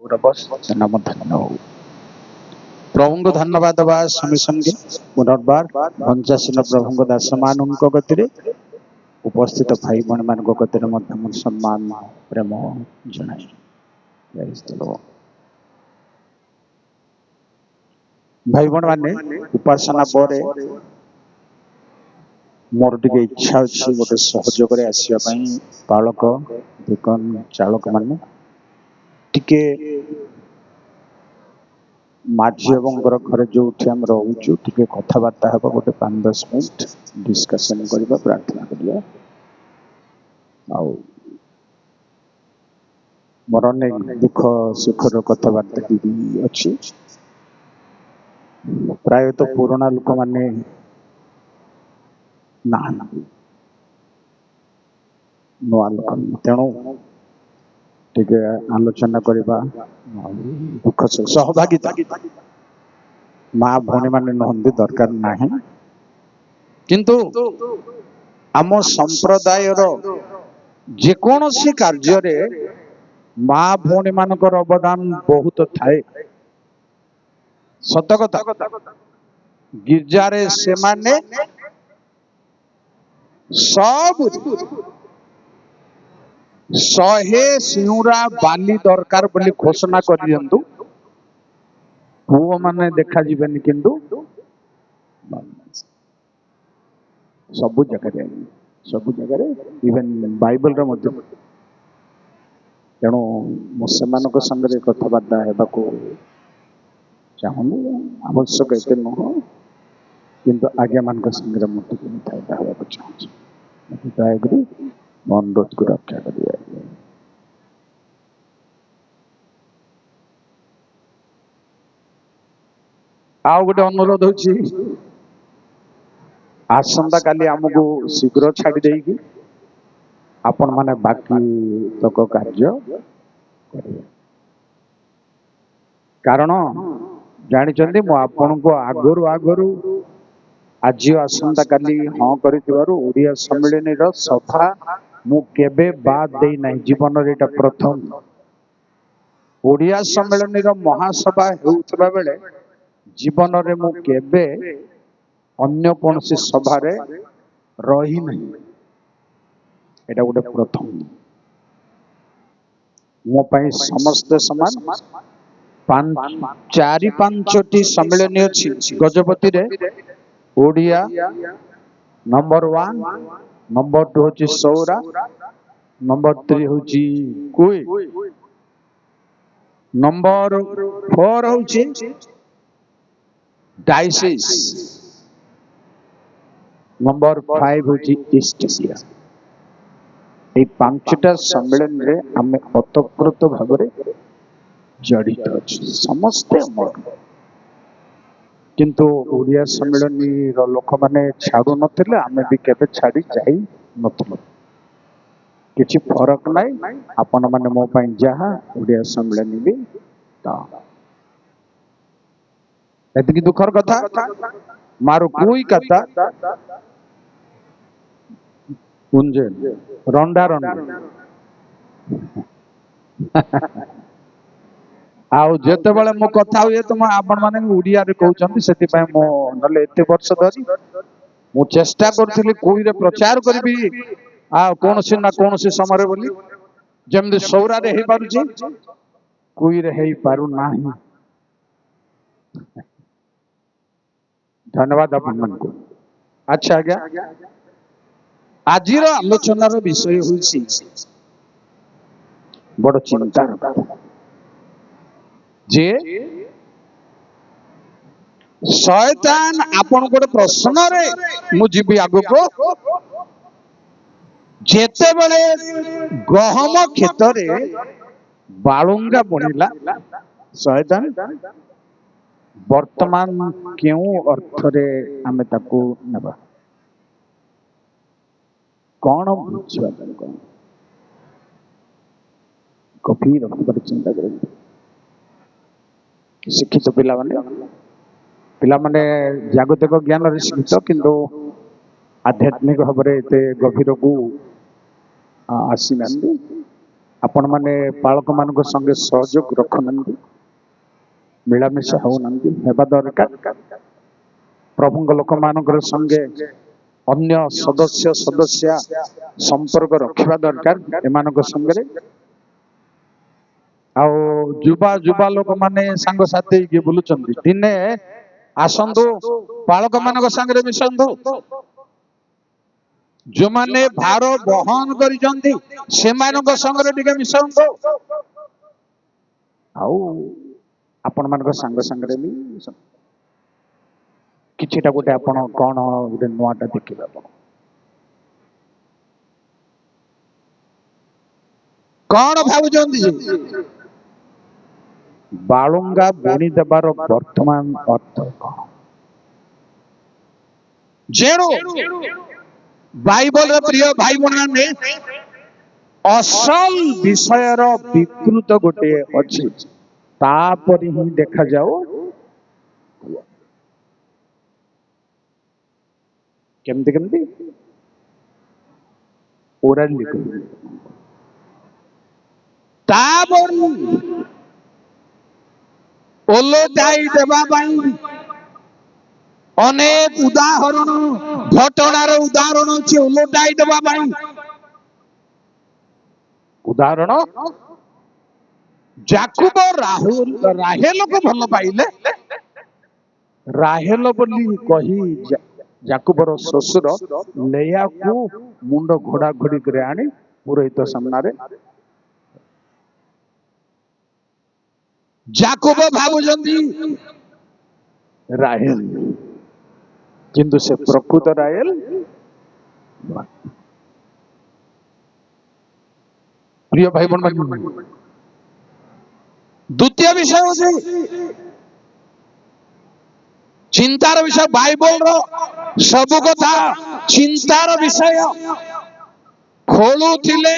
नाम धन्य हो प्रभु को धन्यवाद देवा संगे संगे पुनर्बार पंचाशीन प्रभु दास मान गति उपस्थित भाई भाई मान गति सम्मान प्रेम जन भाई भाई मैंने उपासना पर मोर टे इच्छा अच्छी गोटे सहयोग आसवाई पालक दुकान चालक मान टिके माझी घर जो आम रोचु टे कथबार्ता हे गोटे 5-10 मिनट डिस्कसन करवा प्रार्थना करिया मोर अनेक दुख सुखर कथबार्ता भी अच्छी प्रायतः पुराना लोक मैंने ना नुआ लोक तेणु टे आलोचना करवा दुख सहभागिता माँ भौणी मान नहंती दरकार ना किंतु आम संप्रदाय जेकोसी कार्य माँ भौणी मान अवदान बहुत थाए सत कथा गिरजारे से माने सब 100 सिंहरा बाली दरकार बोली घोषणा कर दियंतु पुओ माने देखा जीवेन किंतु सब जगह इवन बाइबल रे मध्य तेणु मुसलमान संगे कथबार्ता हेबाको चाहूनी आवश्यक एते नुह किंतु आज्ञा मान संगे मुझे हेबाको चाहूँ दयाकरी अनुरोध को रक्षा करिए आउ गोटे अनुरोध होची आसंता काली आमको शीघ्र छाड़ी देगी आपण माने बाकी तक कार्य करिए कारण जानी मु आपण को आगरु आज आसंता काली हाँ करिया सम्मेलन सभा मु केबे बाद दे ना जीवन रे प्रथम ओडिया सम्मेलन महासभा होउतबा बेले जीवन रे मु केबे अन्य कौन सी सभा रे रही नहीं एटा गोटे प्रथम मो पई समस्त समान 4-5टी सम्मेलन अछि गजपति रे ओडिया नंबर 1 नंबर 2 होची सौरा नंबर 3 होची कुई नंबर 4 होची डायसिस नंबर 5 होची ईस्ट एशिया ए 5टा सम्मेलन रे हमें अतप्रोत भाव रे जड़ित अछि समस्त किंतु ओडिया सम्मेलन लोक माने छाड़ू नथिले आमे भी केबे छाड़ी जाई नथलो किछि फरक नाही आपण माने मो पई जहा ओडिया सम्मेलन भी ता एतकी दुखर कथा मारो कोई कथा कुंजे रंडा आउ जेते बेले मो कथा हुए तो आपण माने उड़िया रे कहउछंती सेति पय मो नले एते वर्ष धरी मु चेष्टा करथिली कोई रे प्रचार करबी आ कोनसी ना कोनसी समय बोली जेमदि सौरा रे हे पारुची कोई रे हे पारु नाही धन्यवाद आपण मन को अच्छा आज्ञा आजिर आलोचनार विषय होइछि बड़ चिंता जे शैतान आपण गोटे प्रश्न रे मु जीवी आगु को जेते बेले गहम खेत रे बालुंगा बुणिला शैतान वर्तमान क्यों अर्थ रे आमे ताकू नबा कौन बुझवा कौन गभीर भाव चिंता कर शिक्षित पिला माने जागतिक ज्ञान रे शिक्षित किंतु आध्यात्मिक भाव रे गभीर को आसी ना आपण माने बालक मान संगे सहयोग रखुनांती मिलामिशा होनांती हेबा दरकार प्रभु लोक मान संगे अन्य सदस्य सदस्य संपर्क रखा दरकार एमान संगे आउ जुबा जुबा लोक माने सांग साथी के बुलुचंदी दिने आसंदु बालक मान संगे मिशंदु जो माने भार बहन करिजंदी सेमानक संगे टिके मिशंदु आउ आपण मानक संग संगे भी किछिटा गोटे आपण कोन गोटे नुआटा देखिबा आपण कोन भाबुचंदी बालुंगा बुणी देबार वर्तमान अर्थ कोन जेणु बाइबल प्रिय भाई बहन असल विषय विकृत गोटे अच्छी तापर ही देखा जाओ केमती केमती ओरल तापर ओलोटाई देबा पाई अनेक उदाहरण घटनार उदाहरण अच्छे ओलोटाई देबा पाई उदाहरण जाकुब राहेल को भल पाइले राहेल बोली कही जाकुबर ससुर लेया को मुंड घोड़ा घोड़ी करे आनी पुरोहित सामने जाकुब भाबुचंदी राहेल किंतु से प्रकृत राहेल प्रिय भाई बहन द्वितीय विषय होचे चिंतार विषय बाइबल रो सब कथा चिंतार विषय खोलुथिले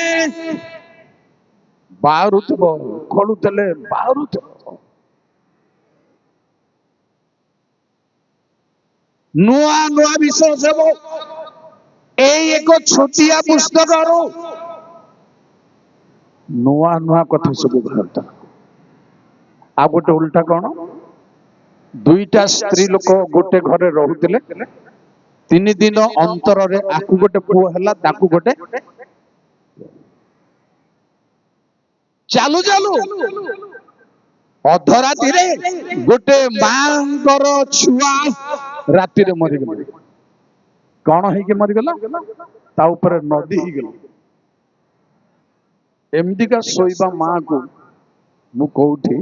बाहरुथबो खोलुथले बाहरुथबो नुआ नुआ विषय सब एक छोटिया पुस्तक नुआ नुआ कथा सब बाहरता आ गोटे उल्टा कौन दुईटा स्त्री लोक गोटे घरे रहुतिले 3 दिन अंतर रे आकु गोटे पुओ हला ताकु गोटे चालू चालू अधराती रे गोटे मांकर छुआ राती रे मरि गेल कौन है कि मरि गेला ता ऊपर नदी ही गेल एमदी का सोईबा मां को मु कोठी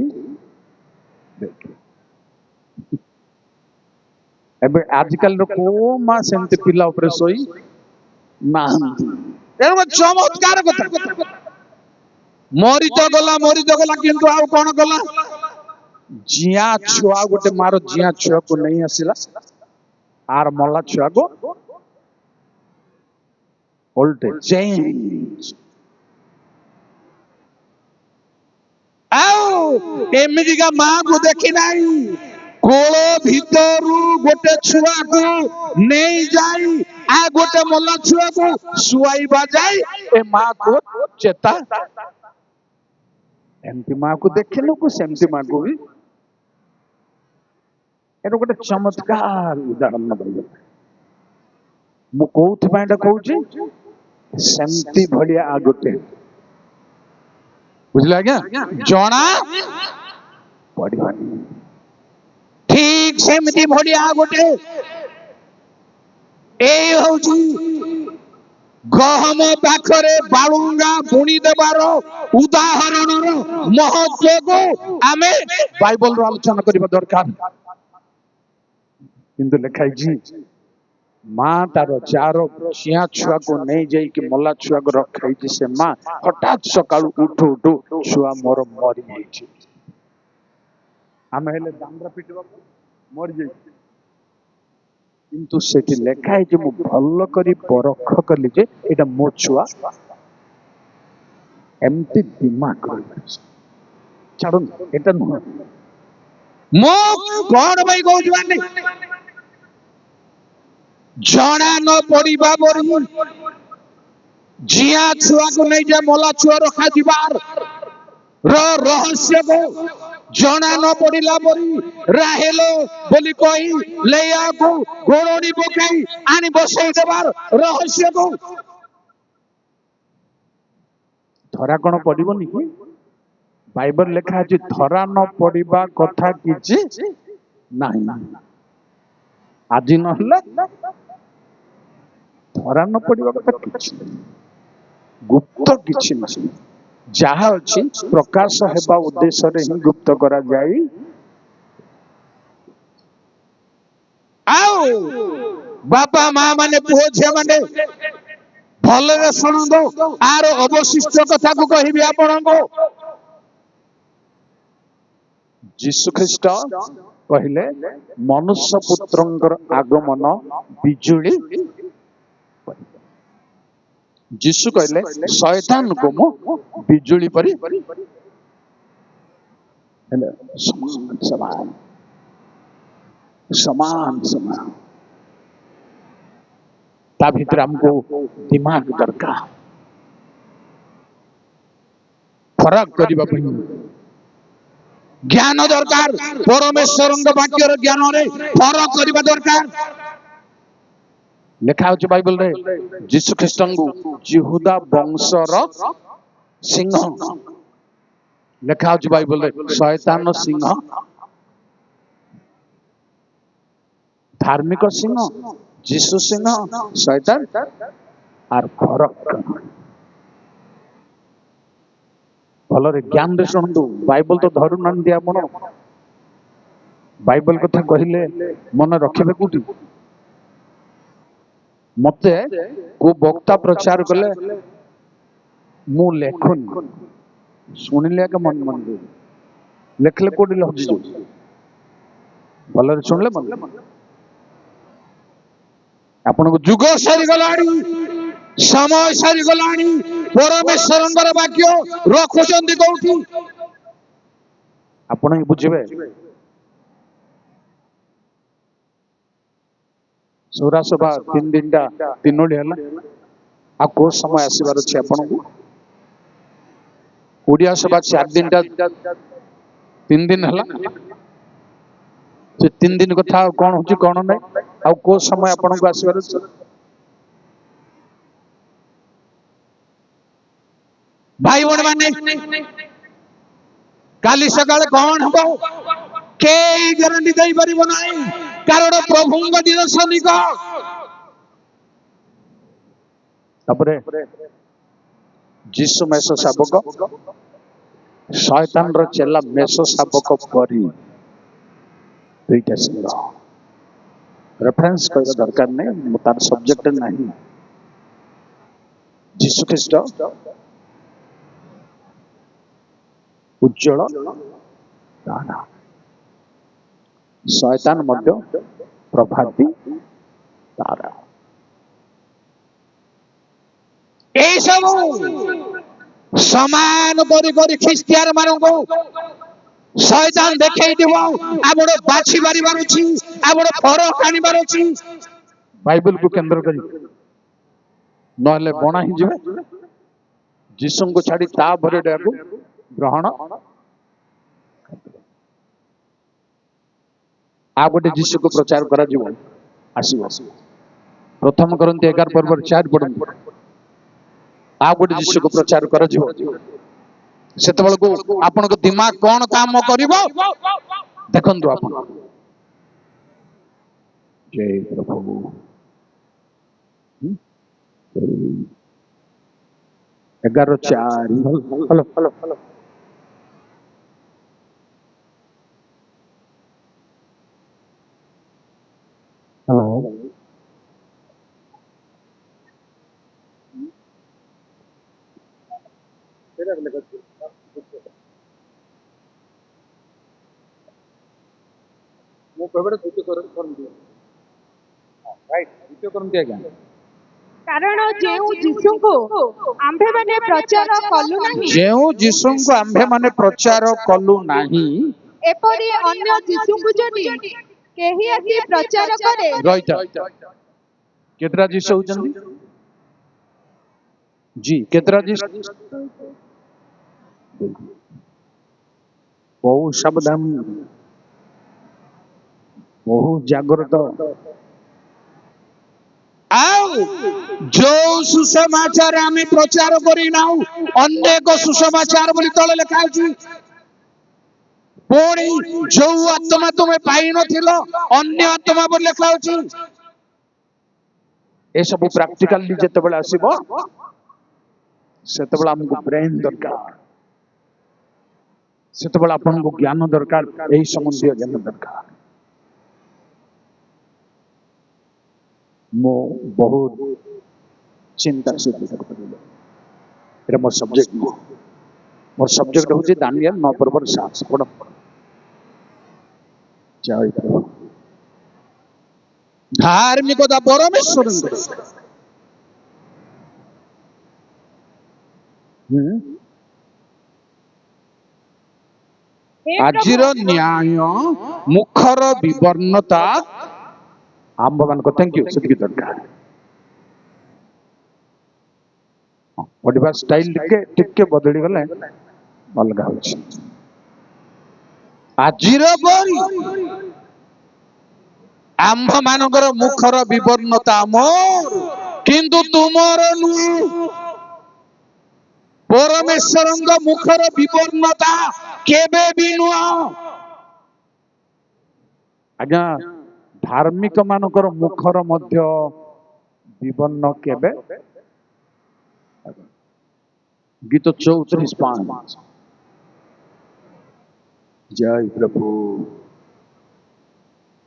एबे आजकल रो को मां सेमते पिला ऊपर सोई ना एगो चमत्कार कथा मोरी तो गला किंतु आउ कोन गला जिया छुआ गोटे मारो जिया छुआ को नहीं आसिला आर मल्ला छुआ को उल्टे चेंज आओ एमिदी का मां को देखी नहीं कोल भीतरु गोटे छुआ को नहीं जाई आ गोटे मल्ला छुआ को सुआईबा जाई ए मां को चेता एमती मां को देखिनु को सेमती मां को भी एरो गोटे चमत्कार उदाहरण भाई मु कोउथ पाइंडा कहूची सेमती भलिया आ गोटे बुझला क्या जना पड़िबानी ठीक सेमती भलिया आ गोटे ए होची गहम पाखरे बालुंगा बुणी देबार उदाहरण महत्व को आमे बाइबल रो आलोचना करबा दरकार किंतु लिखाई जी मां तार चार चिया छुआ को नहीं जाई कि मल्ला छुआ को रखाई जी से मां हठात सकाळ उठू उठू छुआ मोर मरी जाई आमे हेले दामरा पिटबा मरी जाई किंतु सेठी लेखा है जे मु भल्ल करी परख कली जे एटा मो छुआ एमती दिमाग छाड़न एटा न मो कोन भाई कहू जवानी जना न पड़िबा बरु जिया छुआ को नहीं जा मला छुआ रखा जीवार रहस्य को जना न पड़िला परी राहेलो बोली कही लेया को गोड़ोनी पकाई आनी बसई देवार रहस्य को धरा कौन पड़िबनी कि बाइबल लेखा अछि धरा न पड़िबा कथा किछि नाही आज नहले धरा न पड़िबा कथा किछि गुप्त किछि नाही जहा अछि प्रकाश हेबा उद्देश्य रे ही गुप्त करा जाई आओ बापा मां माने पुओ झे माने भलरे सुनंदो आर अवशिष्ट कथा को कहिबी आपण को जीशु ख्रीष्ट कहले मनुष्य पुत्रंकर आगमन बिजुली जीशु कहले शैतान को मो बिजुली परी समान समान समान समान ता भीतर हमको दिमाग दरकार फरक करबा पड़ी ज्ञान दरकार परमेश्वर वाक्यर ज्ञान रे फरक करबा दरकार लेखा होची बाइबल रे यीशु ख्रीष्टंगु यहूदा वंशर सिंह लेखा होची बाइबल रे शैतान सिंह धार्मिक सिंह यीशु सिंह शैतान आर फरक भलरे ज्ञान रे सुनंदु बाइबल तो धरु नंदी आपण बाइबल कथा कहिले मन रखिबे कुटी मते को वक्ता प्रचार कले मु लेखन सुनिले के मन मन लेखले कोडी लहजी जो भलरे सुनले मन आपण को जुग सरी गलाडी समय सरी गलाडी परमेश्वरंगर वाक्य रखुचंदी कोठी आपण ही बुझिबे सौरा सभा 3 दिन दा तीनोडी हला आ को समय आसीबार अछि आपण को ओडिया सभा 4 दिन दा 3 दिन हला जे 3 दिन कथा कोन होची कोन नै आ को समय आपण को आसीबार अछि भाई बण माने काली सकाळ कोन हबो के गारंटी दई परिबो नाही कारण प्रभुंग दिन सनिक तबरे जीसु मेष शाबक शैतान रो चेला मेष शाबक परी दुईटा सिंह रेफरेंस करबा दरकार नै तार सब्जेक्ट नाही जीसु ख्रीष्ट उज्जवल तारा शैतान मध्य प्रभाती तारा ए सब समान करी करी ख्रिस्टियान मानन को शैतान देखै दिबो आबड़ बाछि बारी बारुछि आबड़ फरक आनी बारुछि बाइबल को केंद्र करी नहले बणा ही जिवे जीसु को छाडी ता भरे डाकू ग्रहण आ गोटे जीशु को प्रचार करा जीव आसीबो प्रथम करंती 11 पर्व 4 पढन आ गोटे जीशु को प्रचार करा जीव सेतबल को आपन को दिमाग कोन काम करिवो देखंतु आपन जय प्रभु 11:4 हेलो हेलो हेलो हेलो मो कबडे द्वितीय करंती राइट द्वितीय करंती आज्ञा कारण जेउ जीसु को आंभे माने प्रचार कलु नाही जेउ जीसु को आंभे माने प्रचार कलु नाही एपरि अन्य जीसु को जदि केही आसी प्रचार करे राइट केतरा जीसु होचंदी जी केतरा जी बहुत सावधान बहुत जागृत ଆଉ ଯୋଉ ସୁସମାଚାର ଆମେ ପ୍ରଚାର କରିନାଉ ଅନେକ ସୁସମାଚାର ବୋଲି ତଳେ ଲେଖା ଅଛି। ପୁଣି ଯୋଉ ଆତ୍ମା ତୁମେ ପାଇନଥିଲ ଅନ୍ୟ ଆତ୍ମା ବୋଲି ଲେଖା ଅଛି। ये सब प्राक्टिकली जितेबाला आसीबो सेतेबाला हमको ब्रेन दरकार सेतेबाला आपन को ज्ञान दरकार एही संबंधी ज्ञान दरकार मो बहुत चिंता से एटा मोर सब्जेक्ट होची दानियल 9 पर्व 7 पढ़ जय प्रभु ଧାର୍ମିକତା ପରମେଶ୍ୱରଙ୍କର हे ଆଜିର ନ୍ୟାୟ ମୁଖର ବିବର୍ଣ୍ଣତା आम भगवान को थैंक यू सेतिकी दरकार पढ़िबा स्टाइल टिके बदली गले अलगा होची ଆଜିର ପରି ଆମ୍ଭ ମାନଙ୍କର ମୁଖର ବିବର୍ଣ୍ଣତା ମୋର କିନ୍ତୁ ତୁମର ନୁହେଁ। ପରମେଶ୍ୱରଙ୍କ ମୁଖର ବିବର୍ଣ୍ଣତା କେବେ ବି ନୁହଁ। आज्ञा धार्मिक मानकर मुखर मध्य विवर्ण केबे गीत 34:5 जय प्रभु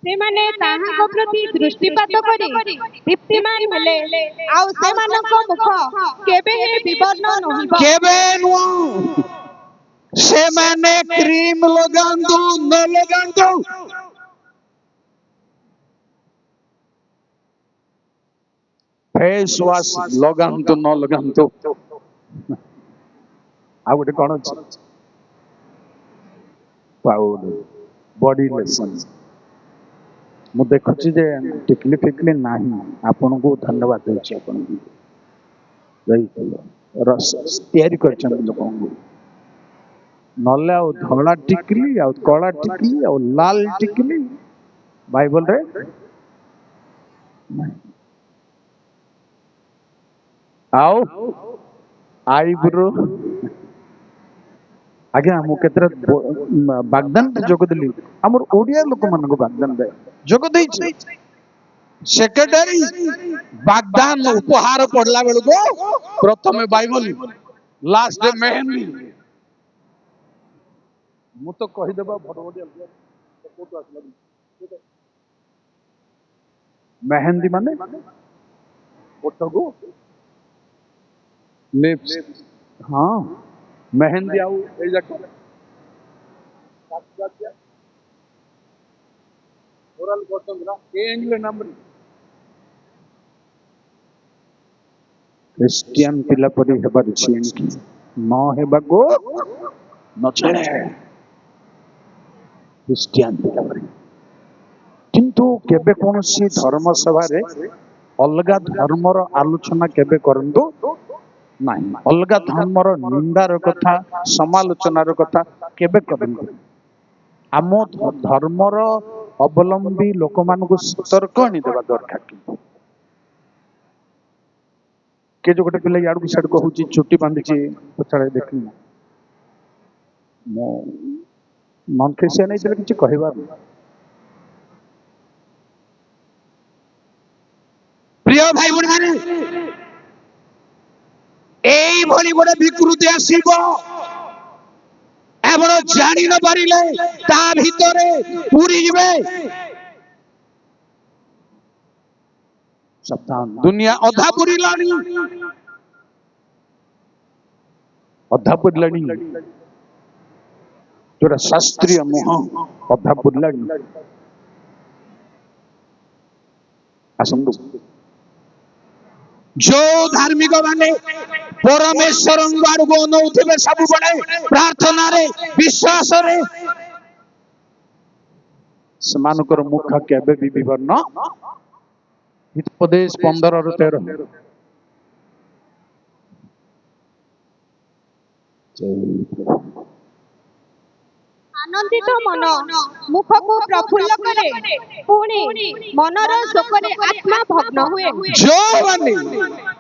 ସେମାନେ ତାହାଙ୍କ ପ୍ରତି ଦୃଷ୍ଟିପାତ କରି ଦୀପ୍ତିମାନ ହେଲେ ଆଉ ସେମାନଙ୍କ ମୁଖ କେବେ ହେ ବିବର୍ଣ୍ଣ ନୋହିବ କେବେ ନୁହଁ। ସେମାନେ କ୍ରିମ ଲଗାନ୍ତୁ ନ ଲଗାନ୍ତୁ फेस वाश लगांतु न लगांतु आ गोटे कोन अछि पाउडर बॉडी लोशन मु देखछि जे टिकली टिकली नाही आपन को धन्यवाद देछि आपन को जय प्रभु रस तयारी करछन लोकन को नले आ धला टिकली आ कला टिकली आ लाल टिकली बाइबल रे आओ आईब्रो आज्ञा मु केतरा बागदान जोग देली हमर ओडिया लोक मन को बागदान दे ଯୋଗ ଦେଇଛି। ସେକ୍ରେଟାରୀ ବାଗଦାନ ଉପହାର ପଡିଲା ବେଳକୁ ପ୍ରଥମେ ବାଇବଲ ଲାଷ୍ଟ ମେହେନ୍ky मु तो कहि देबा भर ओडिया फोटो आसला मेहंदी माने फोटो को लिप्स हां मेहंदी आउ ए जाको ओरल बटन ना ए इंग्लिश नंबर क्रिश्चियन पिला परी हेबार छी इनकी न हेबाको न चले क्रिश्चियन पिला परी किंतु केबे कोनसी धर्म सभा रे अलगा धर्मर आलोचना केबे करंदो नाही अलगा धर्मर निंदार कथा समालोचनार कथा केबे करंदो आम धर्मर अवलंबी लोक मानकु सतर्क नि देबा दरकार के जो गोटे पिला याडू साइड को होची छुट्टी बांधी पछाड़े देखी मो नॉन क्रिश्चियन है किसी कहबार ପ୍ରିୟ ଭାଇ ଭଉଣୀ ମାନେ ଏଇଭଳି ଗୋଟେ ବିକୃତି ଆସିବ ଆପଣ ଜାଣି ନ ପାରିଲେ ତା ଭିତରେ ପୁରୀ ଯିବେ। सावधान ଦୁନିଆ ଅଧା ପୁରିଲାଣି। अधा पुरलानी जोरा शास्त्रीय मुह अधा पुरलानी आसंदु ଯୋଉ ଧାର୍ମିକ ମାନେ ପରମେଶ୍ୱରଙ୍କ ଆଡକୁ ଅନଉଥିବେ ସବୁବେଳେ ପ୍ରାର୍ଥନାରେ ବିଶ୍ୱାସରେ ସେମାନଙ୍କର ମୁଖ କେବେ ବି ବିବର୍ଣ୍ଣ ହିତୋପଦେଶ 15 ରୁ 13 ଆନନ୍ଦିତ ମନ ମୁଖକୁ ପ୍ରଫୁଲ୍ଲ କରେ, ପୁଣି ମନର ଶୋକରେ ଆତ୍ମା ଭଗ୍ନ ହୁଏ। ଯୋଉମାନେ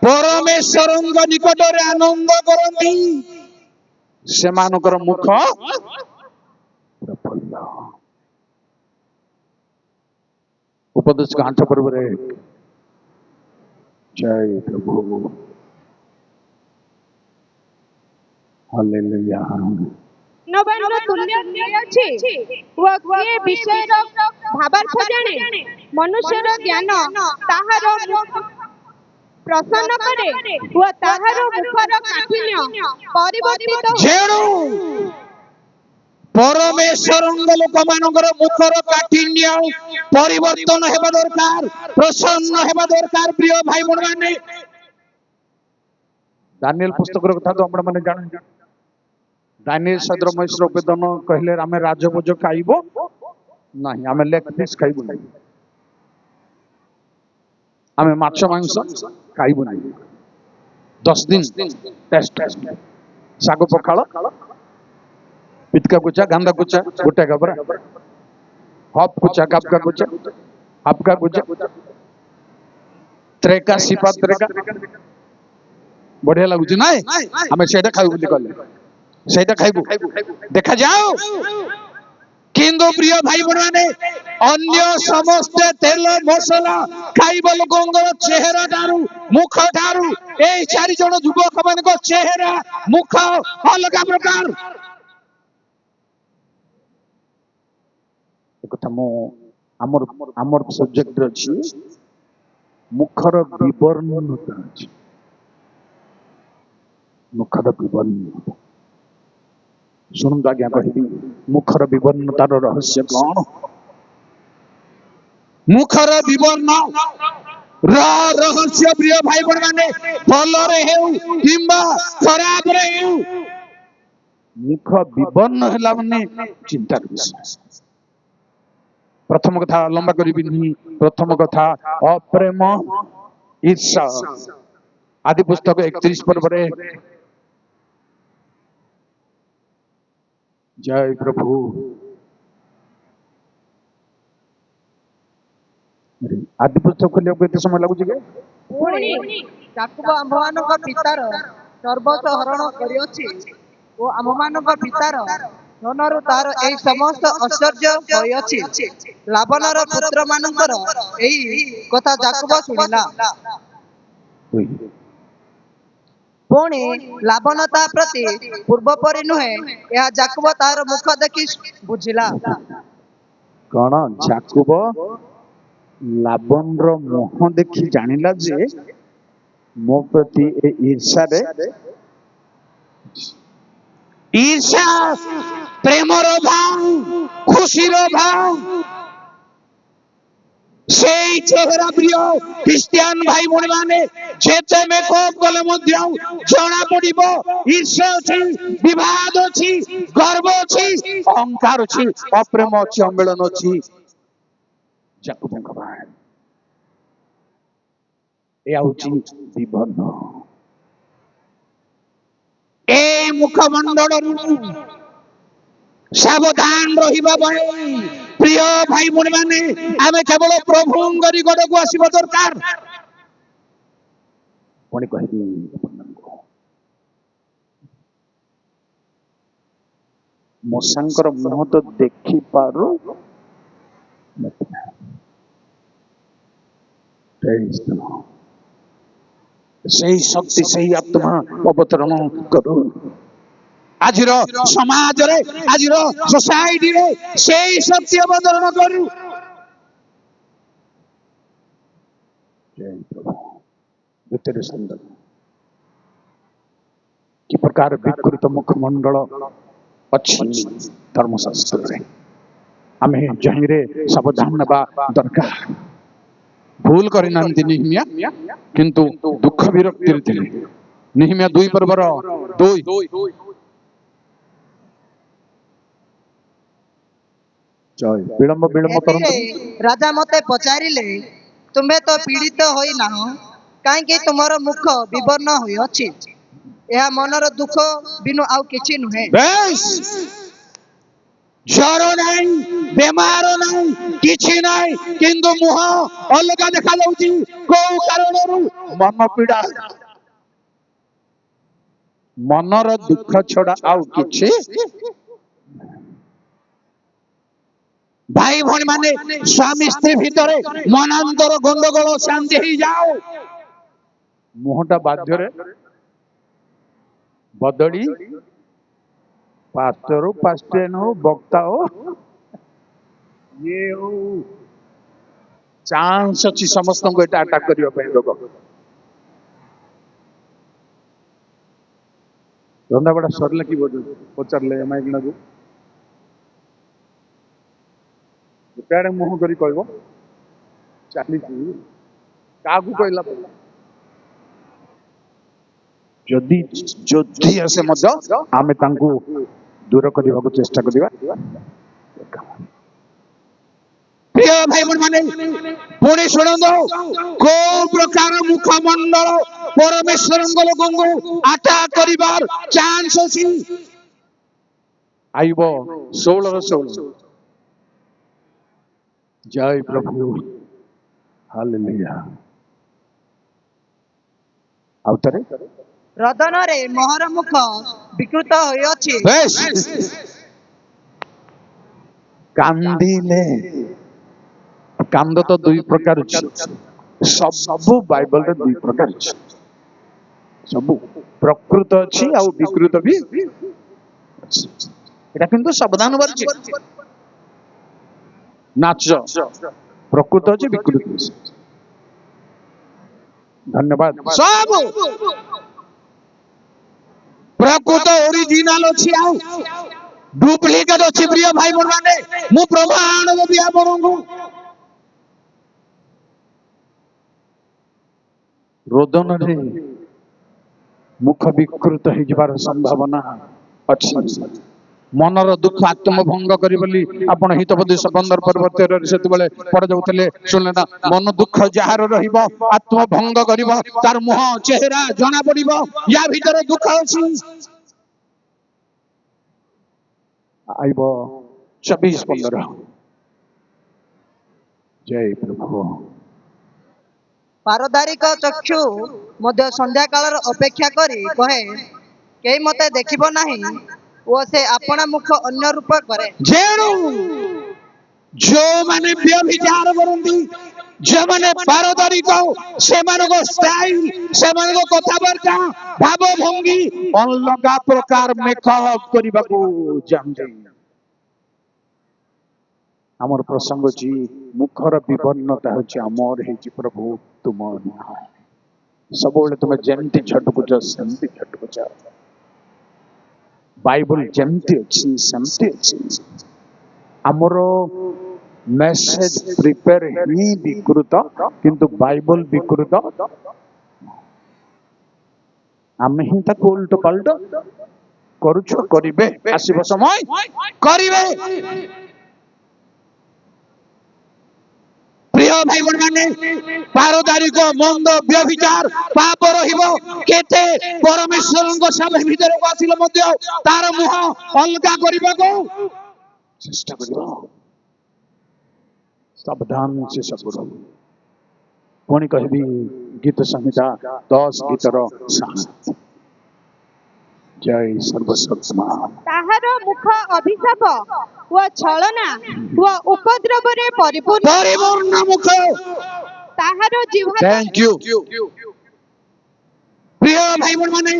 ପରମେଶ୍ୱରଙ୍କ ନିକଟରେ ଆନନ୍ଦ କରନ୍ତି ସେମାନଙ୍କର ମୁଖ ପ୍ରଫୁଲ୍ଲ। ଉପଦେଶ ଘାଣ୍ଟ ପର୍ବରେ ଜୟ ପ୍ରଭୁ ହାଲେଲୁୟା। ନବାନ୍ନ ତୁଲ୍ୟ କିଏ ଅଛି ଓ କିଏ ବିଷୟର ଭାବାର୍ଥ ଜାଣେ? ମନୁଷ୍ୟର ଜ୍ଞାନ ତାହାର ମୁଖ ପ୍ରସନ୍ନ କରେ ଓ ତାହାର ମୁଖର କାଠିନ୍ୟ ପରିବର୍ତ୍ତିତ ହୁଏ। ଯେଣୁ ପରମେଶ୍ୱରଙ୍କ ଲୋକମାନଙ୍କର ମୁଖର କାଠିନ୍ୟ ପରିବର୍ତ୍ତନ ହେବା ଦରକାର, ପ୍ରସନ୍ନ ହେବା ଦରକାର। ପ୍ରିୟ ଭାଇ ଭଉଣୀମାନେ, ଦାନିଏଲ ପୁସ୍ତକର କଥା ତ ଆପଣ ମାନେ ଜାଣନ୍ତି। ଦାନିଏଲ ସଦର ମହିଷର ବେଦନ କହିଲେ ଆମେ ରାଜଭୋଜ ଖାଇବ ନାହିଁ, ଆମେ ଲେଗ ପିସ୍ ଖାଇବୁ ନାହିଁ, ଆମେ ମାଛ ମାଂସ ଖାଇବୁ ନାହିଁ। 10 ଦିନ ଟେଷ୍ଟ ଶାଗ ପଖାଳ ପିତକା କୁଚା ଗାନ୍ଦା କୁଚା ଗୋଟେ ଗବରା ହପ୍ କୁଚା କାପକା କୁଚା ହାପକା କୁଚା ତ୍ରେକା ସିପା ତ୍ରେକା ବଢିଆ ଲାଗୁଛି ନାଇଁ? ଆମେ ସେଇଟା ଖାଇବୁ ବୋଲି କହିଲେ ସେଇଟା ଖାଇବୁ, ଦେଖାଯାଉ। କିନ୍ତୁ ପ୍ରିୟ ଭାଇ ଭଉଣୀମାନେ, ଅନ୍ୟ ସମସ୍ତେ ତେଲ ମସଲା ଖାଇବା ଲୋକଙ୍କର ଚେହେରା ଠାରୁ ମୁଖ ଠାରୁ ଏଇ 4 ଜଣ ଯୁବକ ମାନଙ୍କ ଚେହେରା ମୁଖ ଅଲଗା ପ୍ରକାର। ଏ କଥା ମୁଁ ଆମର ସବଜେକ୍ଟରେ ଅଛି ମୁଖର ବିବର୍ଣ୍ଣତା ଅଛି। ମୁଖର ବିବର୍ଣ୍ଣତା ଶୁଣନ୍ତୁ ଆଜ୍ଞା, କହିବି ମୁଖର ବିବର୍ଣ୍ଣତାର ରହସ୍ୟ କଣ? ମୁଖର ବିବର୍ଣ୍ଣ ରହସ୍ୟ ପ୍ରିୟ ଭାଇ ଭଉଣୀମାନେ, ଭଲରେ ହେଉ କିମ୍ବା ଖରାପରେ ହେଉ, ମୁଖ ବିବର୍ଣ୍ଣ ହେଲା ମାନେ ଚିନ୍ତାର ବିଷୟ। ପ୍ରଥମ କଥା ଲମ୍ବା କରିବିନି, ପ୍ରଥମ କଥା ଅପ୍ରେମ ଈର୍ଷା। ଆଦି ପୁସ୍ତକ 31 ପର୍ବରେ ଜୟ ପ୍ରଭୁ ଆଦି ପୁସ୍ତକ ଖୋଲିବାକୁ ଏତେ ସମୟ ଲାଗୁଛି କି? ପୁଣି ଯାକୁବ ଆମ୍ଭମାନଙ୍କ ପିତାର ସର୍ବସ୍ୱ ହରଣ କରିଅଛି ଓ ଆମ୍ଭମାନଙ୍କ ପିତାର ଧନରୁ ତାର ଏହି ସମସ୍ତ ଐଶ୍ୱର୍ଯ୍ୟ ହୋଇଅଛି। ଲାବନର ପୁତ୍ରମାନଙ୍କର ଏହି କଥା ଯାକୁବ ଶୁଣିଲା। ପୁଣି ଲାବନ ତା ପ୍ରତି ପୂର୍ବ ପରି ନୁହେଁ, ଏହା ଯାକୁବ ତାର ମୁଖ ଦେଖି ବୁଝିଲା। କଣ? ଯାକୁବ ଲାବନର ମୁହଁ ଦେଖି ଜାଣିଲା ଯେ ମୋ ପ୍ରତି ଏ ଈର୍ଷାରେ ঈর্ষা প্রেমর ভাব, খুশির ভাব, সেই চেহারা প্রিয় খ্রিস্টিয়ান ভাই ভଉଣୀ ମାନେ ଯେତେ ମେକଅପ୍ କଲେ ମଧ୍ୟ ଜଣା ପଡିବ ଈର୍ଷା ଅଛି, ବିବାଦ ଅଛି, ଗର୍ବ ଅଛି, ଅହଙ୍କାର ଅଛି, ଅପ୍ରେମ ଅଛି, ଅମିଳନ ଅଛି। ଯାକୁବଙ୍କ ଭାଇ ଏହା ହଉଛି ବିବର୍ଣ୍ଣ। এই মুখমণ্ডলରୁ ସାବଧାନ ରହିବା ପାଇଁ ପ୍ରିୟ ଭାଇ ଭଉଣୀ ମାନେ ଆମେ କେବଳ ପ୍ରଭୁଙ୍କ ନିକଟକୁ ଆସିବା ଦରକାର। ପୁଣି କହିବି ମଶାଙ୍କର ମୁହଁ ତ ଦେଖିପାରୁ ସେଇ ଶକ୍ତି ସେଇ ଆତ୍ମା ଅବତରଣ କରୁ। ଆଜିର ସମାଜରେ, ଆଜିର ସୋସାଇଟିରେ ସେଇ ଶକ୍ତି ଅବତରଣ କରୁ। ଭିତରେ ସୁନ୍ଦର କି ପ୍ରକାର ବିକୃତ ମୁଖମଣ୍ଡଳ ଅଛି ଧର୍ମଶାସ୍ତ୍ରରେ, ଆମେ ଯାହିଁରେ ସାବଧାନ ନେବା ଦରକାର। ଭୁଲ କରିନାହାନ୍ତି ନେହେମିଆ, କିନ୍ତୁ ଦୁଃଖ ବିରକ୍ତିରେ ଥିଲେ। ନେହେମିଆ 2 ପର୍ବର 2। ବିଳମ୍ବ କରନ୍ତୁ। ରାଜା ମତେ ପଚାରିଲେ, ତୁମେ ତ ପୀଡ଼ିତ ହୋଇନାହ, କାହିଁକି ତୁମର ମୁଖ ବିବର୍ଣ୍ଣ ହୋଇଅଛି? ଏହା ମନର ଦୁଃଖ ବିନୁ ଆଉ କିଛି ନୁହେଁ। ବେଶ ଜ୍ୱର ନାହିଁ, ବେମାର ନାହିଁ, କିଛି ନାହିଁ, କିନ୍ତୁ ମୁହଁ ଅଲଗା ଦେଖାଯାଉଛି। କୋଉ କାରଣରୁ? ମନ ପୀଡା, ମନର ଦୁଃଖ ଛଡା ଆଉ କିଛି। ଭାଇ ଭଉଣୀ ମାନେ, ସ୍ୱାମୀ ସ୍ତ୍ରୀ ଭିତରେ ମନାନ୍ତର ଗଣ୍ଡଗୋଳ ଶାନ୍ତି ହେଇଯାଉ, ମୁହଁଟା ବାଧ୍ୟରେ ବଦଳି, ପାଷ୍ଟର ପାଷ୍ଟେନ ହଉ, ବକ୍ତା ହଉ, ଇଏ ହଉ, ଚାନ୍ସ ଅଛି ସମସ୍ତଙ୍କୁ ଏଟା ଆଟାକ୍ କରିବା ପାଇଁ। ରୋଗ ରନ୍ଧାବଢା ସରିଲା କି ପଚାରିଲେ ମାଇକିନାକୁ ଗୋଟାଡେ ମୁହଁ କରି କହିବ ଚାଲିଛି, କାହାକୁ କହିଲା ପରେ ଯଦି ଯଦି ଆସେ ମଧ୍ୟ ଆମେ ତାଙ୍କୁ ଦୂର କରିବାକୁ ଚେଷ୍ଟା କରିବା। ପ୍ରିୟ ଭାଇ ମାନେ, ପୁଣି ଶୁଣନ୍ତୁ, କୋଉ ପ୍ରକାର ମୁଖମଣ୍ଡଳ ପରମେଶ୍ୱରଙ୍କ ଲୋକଙ୍କୁ ଆଟାକ୍ କରିବାର ଚାନ୍ସ ଅଛି। ଆଇବ 16 ଜୟ ପ୍ରଭୁ, ହାଲେଲୁୟା। ଆଉ ଥରେ ରଦନରେ ମୋହର ମୁଖ ବିକୃତ ହୋଇଅଛି। ବେଶ କାନ୍ଦିଲେ, କାନ୍ଦ ତ ଦୁଇ ପ୍ରକାର ଅଛି, ସବୁ ବାଇବଲରେ ଦୁଇ ପ୍ରକାର ଅଛି। ସବୁ ପ୍ରକୃତ ଅଛି ଆଉ ବିକୃତ ବି ଅଛି। এটা কিন্তু সাবধান বলছি। নাচ প্রকৃত ଅଛି, ବିକୃତ ଅଛି। ଧନ୍ୟବାଦ। ସବୁ ପ୍ରକୃତ ଓରିଜିନାଲ ଅଛି, ଆଉ ଡୁପ୍ଲିକେଟ ଅଛି। ପ୍ରିୟ ଭାଇ ମାନେ, ମୁଁ ପ୍ରମାଣ ଦେବି ଆପଣଙ୍କୁ। ରୋଦନରେ ମୁଖ ବିକୃତ ହେଇଯିବାର ସମ୍ଭାବନା ଅଛି। ମନର ଦୁଃଖ ଆତ୍ମଭଙ୍ଗ କରି ବୋଲି ଆପଣ ହିତୋପଦେଶ 15 ପର୍ବତରେ ସେତେବେଳେ ପଢାଯାଉଥିଲେ, ଶୁଣିଲେ ନା? ମନ ଦୁଃଖ ଯାହାର ରହିବ ଆତ୍ମଭଙ୍ଗ କରିବ, ତାର ମୁହଁ ଚେହେରା ଜଣା ପଡିବ, ୟା ଭିତରେ ଦୁଃଖ ଅଛି। ଆଇବ 24-15। ଜୟ ପ୍ରଭୁ। ପାରଦାରିକ ଚକ୍ଷୁ ମଧ୍ୟ ସନ୍ଧ୍ୟା କାଳର ଅପେକ୍ଷା କରି କହେ, କେହି ମତେ ଦେଖିବ ନାହିଁ, ଓ ସେ ଆପଣା ମୁଖ ଅନ୍ୟ ରୂପ କରେ। ଯେଣୁ ଯୋଉମାନେ ବ୍ୟଭିଚାର କରନ୍ତି, ଯେଉଁମାନେ ପାରଦାରିକ, ସେମାନଙ୍କ ଷ୍ଟାଇଲ, ସେମାନଙ୍କ କଥାବାର୍ତ୍ତା, ଭାବ ଭଙ୍ଗୀ ଅଲଗା ପ୍ରକାର ମେକଅପ୍ କରିବାକୁ ଚାହାନ୍ତି। ଆମର ପ୍ରସଙ୍ଗ ଅଛି, ମୁଖର ବିବର୍ଣ୍ଣତା ହେଉଛି ଆମର ହେଇଛି ପ୍ରଭୁ ତୁମ ନୁହଁ। ସବୁବେଳେ ତୁମେ ଯେମିତି ଝଟକୁଛ ସେମିତି ଝଟକୁଛ। ବାଇବଲ ଯେମିତି ଅଛି ସେମିତି ଅଛି। ଆମର ମେସେଜ ପ୍ରିପେୟାର ହିଁ ବିକୃତ, କିନ୍ତୁ ବାଇବଲ ବିକୃତ। ଆମେ ହିଁ ତାକୁ ଉଲ୍ଟ ପାଲ୍ଟ କରୁଛୁ। କରିବେ, ଆସିବ ସମୟ କରିବେ। প্রিয় ভাই বোনମାନେ, ପାରଦାରିକ, ମନ୍ଦ, ବ୍ୟଭିଚାର, ପାପ ରହିବ। କେତେ ପରମେଶ୍ୱରଙ୍କ ସଭା ଭିତରକୁ ଆସିଲେ ମଧ୍ୟ ତାର ମୁହଁ ଅଲଗା କରିବାକୁ ଚେଷ୍ଟା କରିବ। ସାବଧାନ ସେ ସବୁର। ପୁଣି କହିବି ଗୀତ ସଂହିତା 10 ଗୀତର 7। ଜୟ ସର୍ବଶକ୍ତିମାନ। ତାହାର ମୁଖ ଅଭିଶାପ ଓ ଛଳନା ଓ ଉପଦ୍ରବରେ ପରିପୂର୍ଣ୍ଣ। ପରିପୂର୍ଣ୍ଣ ମୁଖ। ତାହାର ଜିହ୍ବା থ্যাংক ইউ। প্রিয় ভাই বোনମାନେ,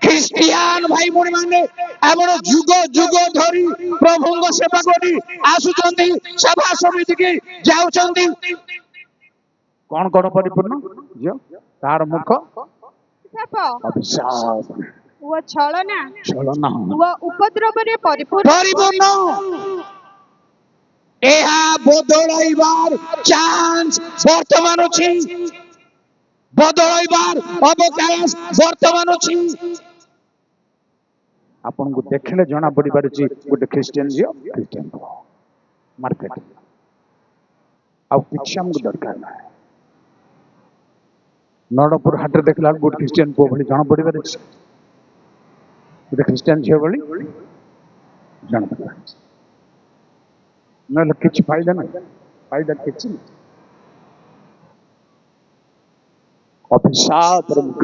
ଖ୍ରୀଷ୍ଟିଆନ ଭାଇ ଭଉଣୀମାନେ, ଆମର ଯୁଗ ଯୁଗ ଧରି ପ୍ରଭୁଙ୍କ ସେବା କରି ଆସୁଛନ୍ତି, ସଭା ସମିତିକି ଯାଉଛନ୍ତି। କଣ କଣ ପରିପୂର୍ଣ୍ଣ? ତାର ମୁଖ ଅଭିଶାପ ଓ ଛଳନା ଛଳନା ଓ ଉପଦ୍ରବରେ ପରିପୂର୍ଣ୍ଣ। ପରିପୂର୍ଣ୍ଣ। ଏହା ବଦଳାଇବାର ଚାନ୍ସ ବର୍ତ୍ତମାନ ଅଛି, ବଦଳାଇବାର ଅବକାଶ ବର୍ତ୍ତମାନ ଅଛି। ଆପଣଙ୍କୁ ଦେଖିଲେ ଜଣା ପଡିପାରୁଛି ଗୋଟେ ଖ୍ରୀଷ୍ଟିଆନ ଝିଅ, ଖ୍ରୀଷ୍ଟିଆନ ପୁଅ ମାର୍କେଟ। ଆଉ କିଛି ଆମକୁ ଦରକାର ନାହିଁ। ନଡ଼ପୁର ହାଟରେ ଦେଖିଲା ବେଳକୁ ଗୋଟେ ଖ୍ରୀଷ୍ଟିଆନ ପୁଅ ଭଳି ଜଣା ପଡିପାରୁଛି। ଗୋଟେ ଖ୍ରୀଷ୍ଟିଆନ ଝିଅ ଭଳି ଜାଣିପାରିଲା ନହେଲେ କିଛି ଫାଇଦା ନାହିଁ ଫାଇଦା କିଛି ନାହିଁ ଅଭିଶାପର ମୁଖ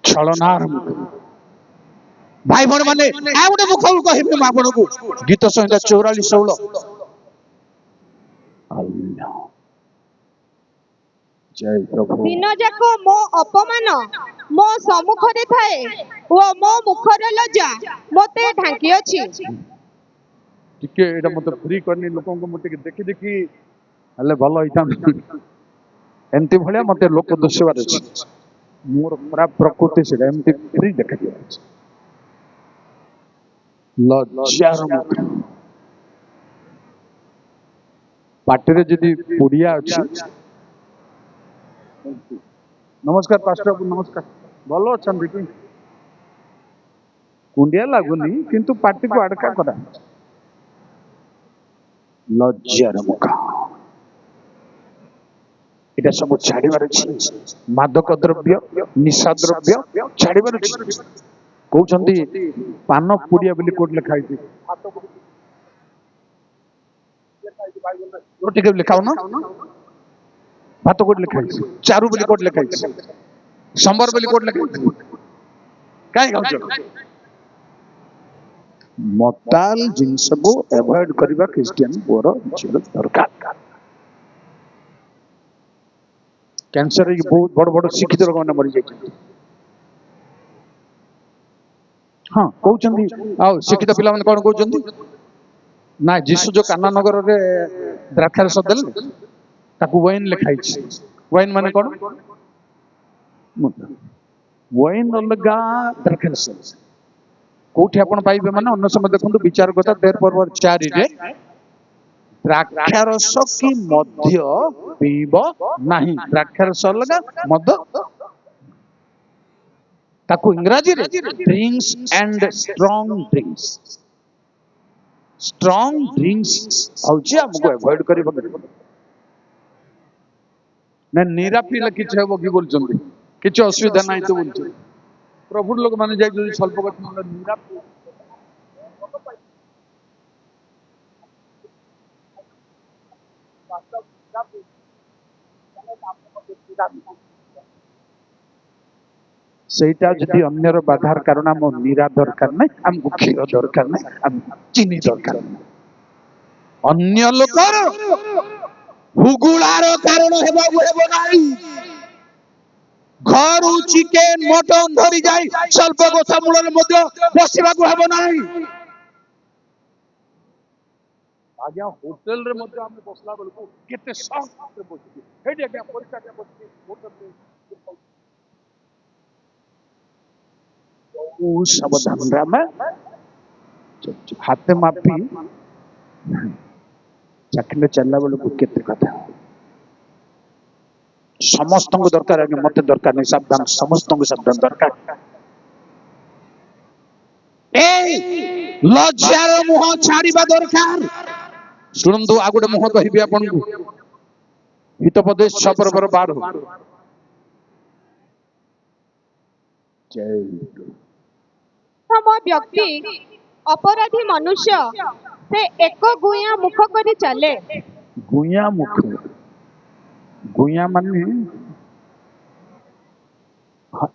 ଛଳନାର ମୁଖ ଭାଇ ଭଉଣୀ ମାନେ ଆଉ ଗୋଟେ ମୁଖକୁ କହିବି ମୁଁ ଆପଣଙ୍କୁ ଗୀତ ସଂହିତା 44:16 ଆଲ୍ଲା ଜୟ ପ୍ରଭୁ ଦିନ ଯାକ ମୋ ଅପମାନ ମୋ ସମ୍ମୁଖରେ ଥାଏ ଓ ମୋ ମୁଖର ଲଜ୍ଜା ମୋତେ ଢାଙ୍କି ଅଛି। ଟିକେ ଏଇଟା ମତେ ଫ୍ରି କରିନି ଲୋକଙ୍କୁ ମୁଁ ଟିକେ ଦେଖି ଦେଖି ହେଲେ ଭଲ ହେଇଥାନ୍ତା ଏମିତି ଭଳିଆ ମତେ ଲୋକ ଦୋଷିବାର ଅଛି ମୋର ଖରାପ ପ୍ରକୃତି ସେଇଟା ଏମିତି ଫ୍ରି ଦେଖାଯିବାର ଅଛି ଲଜ୍ଜାର ମୁଖ ପାଟିରେ ଯଦି ପୁଡ଼ିଆ ଅଛି ନମସ୍କାର ପାଷ୍ଟର ବାବୁ ନମସ୍କାର ଭଲ ଅଛନ୍ତି କି କୁଣ୍ଡିଆ ଲାଗୁନି କିନ୍ତୁ ପାଟିକୁ ଆଡକା କରା ଲଜ୍ଜାର ମୁଖ এটা ସବୁ ଛାଡ଼ିବାର ଅଛି ମାଦକ ଦ୍ରବ୍ୟ ନିଶା ଦ୍ରବ୍ୟ ଛାଡ଼ିବାର ଅଛି କହୁଛନ୍ତି ପାନ ପୁଡ଼ିଆ ବୋଲି କୋଉଠି ଲେଖା ହେଇଛି ଟିକେ ଲେଖାଉନ ଭାତ କୋଉଠି ଲେଖା ହେଇଛି ଚାରୁ ବୋଲି କୋଉଠି ଲେଖା ହେଇଛି ସମ୍ବର ବୋଲି କୋଉଠି ଲେଖା ହେଇଛି କାହିଁ ଖାଉଛ ମତାଲ ଜିନିଷକୁ ଆଭଏଡ କରିବା ଖ୍ରୀଷ୍ଟିଆନ ପୁଅର ଝିଅର ଦରକାର କ୍ୟାନ୍ସର ହେଇକି ବହୁତ ବଡ ବଡ ଶିକ୍ଷିତ ଲୋକମାନେ ମରିଯାଇଛନ୍ତି ହଁ କହୁଛନ୍ତି ଆଉ ଶିକ୍ଷିତ ପିଲାମାନେ କଣ କହୁଛନ୍ତି ନା ଯୀଶୁ ଯୋଉ କାନା ନଗରରେ ଦ୍ରାକ୍ଷାରସ ଦେଲେ ତାକୁ ୱାଇନ ଲେଖା ହେଇଛି ୱାଇନ ମାନେ କଣ ୱାଇନ ଅଲଗା ଦ୍ରାକ୍ଷାରସ କୋଉଠି ଆପଣ ପାଇବେ ମାନେ ଅନ୍ୟ ସମୟ ଦେଖନ୍ତୁ ବିଚାରକତା 13:4 ଦ୍ରାକ୍ଷାରସ କି ମଧ୍ୟ ପିଇବ ନାହିଁ ଦ୍ରାକ୍ଷାରସ ଅଲଗା ମଦ ତାକୁ ଇଂରାଜୀରେ ଡ୍ରିଙ୍କ୍ସ ଆଣ୍ଡ ଷ୍ଟ୍ରଙ୍ଗ ଡ୍ରିଙ୍କ୍ସ ହଉଛି ଆମକୁ ଆଭଏଡ କରିବାକୁ ନା ନିରା ପିଇଲେ କିଛି ହେବ କି ବୋଲୁଛନ୍ତି କିଛି ଅସୁବିଧା ନାହିଁ ତ ବୋଲୁଛନ୍ତି ପ୍ରଭୁର ଲୋକମାନେ ଯାଇଛନ୍ତି ସ୍ୱଳ୍ପ କଥା ନିରା ସେଇଟା ଯଦି ଅନ୍ୟର ବାଧାର କାରଣ ଆମ ନିରା ଦରକାର ନାହିଁ ଆମକୁ କ୍ଷୀର ଦରକାର ନାହିଁ ଆମକୁ ଚିନି ଦରକାର ନାହିଁ ଅନ୍ୟ ଲୋକର ହୁଗୁଳାର କାରଣ ହେବାକୁ ହେବ ନାହିଁ ଘରୁ ଚିକେନ ମଟନ ଧରି ଯାଇ ସ୍ୱଳ୍ପ ଗଛ ମୂଳରେ ମଧ୍ୟ ବସିବାକୁ ହେବ ନାହିଁ ଆଜ୍ଞା ହୋଟେଲରେ ମଧ୍ୟ ଆମେ ବସିଲା ବେଳକୁ କେତେ ସଫ୍ଟରେ ବସିଛୁ ସେଇଠି ଆଜ୍ଞା ପରିଷ୍କାର ବସିଛି ସାବଧାନରେ ଆମେ ହାତେ ମାପି ଚାକିରିରେ ଚାଲିଲା ବେଳକୁ କେତେ କଥା ସମସ୍ତଙ୍କୁ ଦରକାର ଆଜ୍ଞା ମତେ ଦରକାର ନାହିଁ ସାବଧାନ ସମସ୍ତଙ୍କୁ ସାବଧାନ ଦରକାର ଲଜ୍ଜାର ମୁହଁ ଛାଡ଼ିବା ଦରକାର ଶୁଣନ୍ତୁ ଆଉ ଗୋଟେ ମୁହଁ କହିବି ଆପଣଙ୍କୁ ହିତୋପଦେଶ 6:12 ବ୍ୟକ୍ତି ଅପରାଧୀ ମନୁଷ୍ୟ ସେ ଏକ ଗୁଇଁଆ ମୁଖ କରି ଚାଲେ ଗୁଇଁଆ ମୁଖ ଗୁଇଁଆ ମାନେ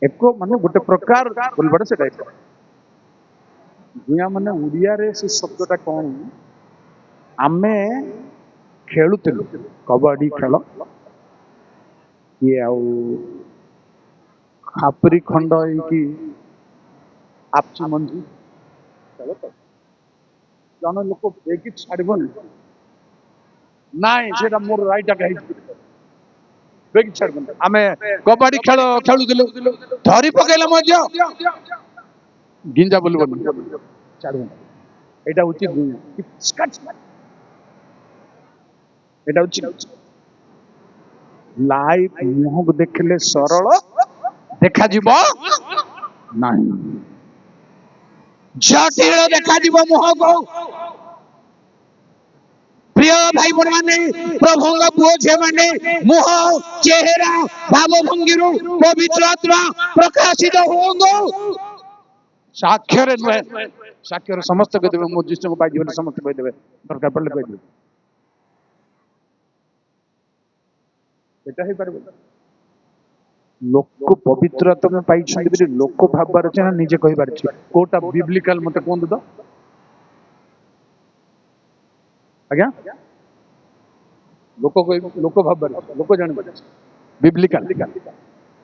ଏକ ମାନେ ଗୋଟେ ପ୍ରକାର ବୋଲବାଟା ସେଟା ଏକ ଗୁଇଁଆ ମାନେ ଓଡ଼ିଆରେ ସେ ଶବ୍ଦଟା କଣ ଆମେ ଖେଳୁଥିଲୁ କବାଡି ଖେଳ ଇଏ ଆଉ ଖାପରି ଖଣ୍ଡ ହେଇକି ଆପଚି ମଞ୍ଜି ଜଣେ ଲୋକ ବେଗି ଛାଡ଼ିବନି ନାଇଁ ସେଟା ମୋର ରାଇଟ ଆଗ ହେଇଛି ବେଗି ଛାଡ଼ିବନି ଆମେ କବାଡି ଖେଳ ଖେଳୁଥିଲୁ ଧରି ପକେଇଲେ ମଧ୍ୟ ଗିଞ୍ଜା ବୋଲିବନି ଛାଡ଼ିବନି ଏଇଟା ହଉଛି ଗୁଇଁଆ এটা হচ্ছে লাইভ মুহଁକୁ ଦେଖିଲେ ସରଳ ଦେଖାଯିବ ନାହିଁ ଜଟିଳ ଦେଖାଯିବ ମୁହଁକୁ ପ୍ରିୟ प्रिय भाई बहन माने प्रभु पुओ झे माने मुह चेहरा भाव भंगी पवित्र आत्मा प्रकाशित होंगो साक्षर नुहे साक्षर समस्त कह देवे मो जिस पाई जीवन समस्त कह देवे दरकार पड़े कह देवे एटा ही पारे लोक पवित्र आत्मा पाई छथि लोक भाबबार छै ना निजे कहि बार छै कोटा बिब्लिकल मते कोन दो आज्ञा लोक भाबबार लोक जानि बिब्लिकल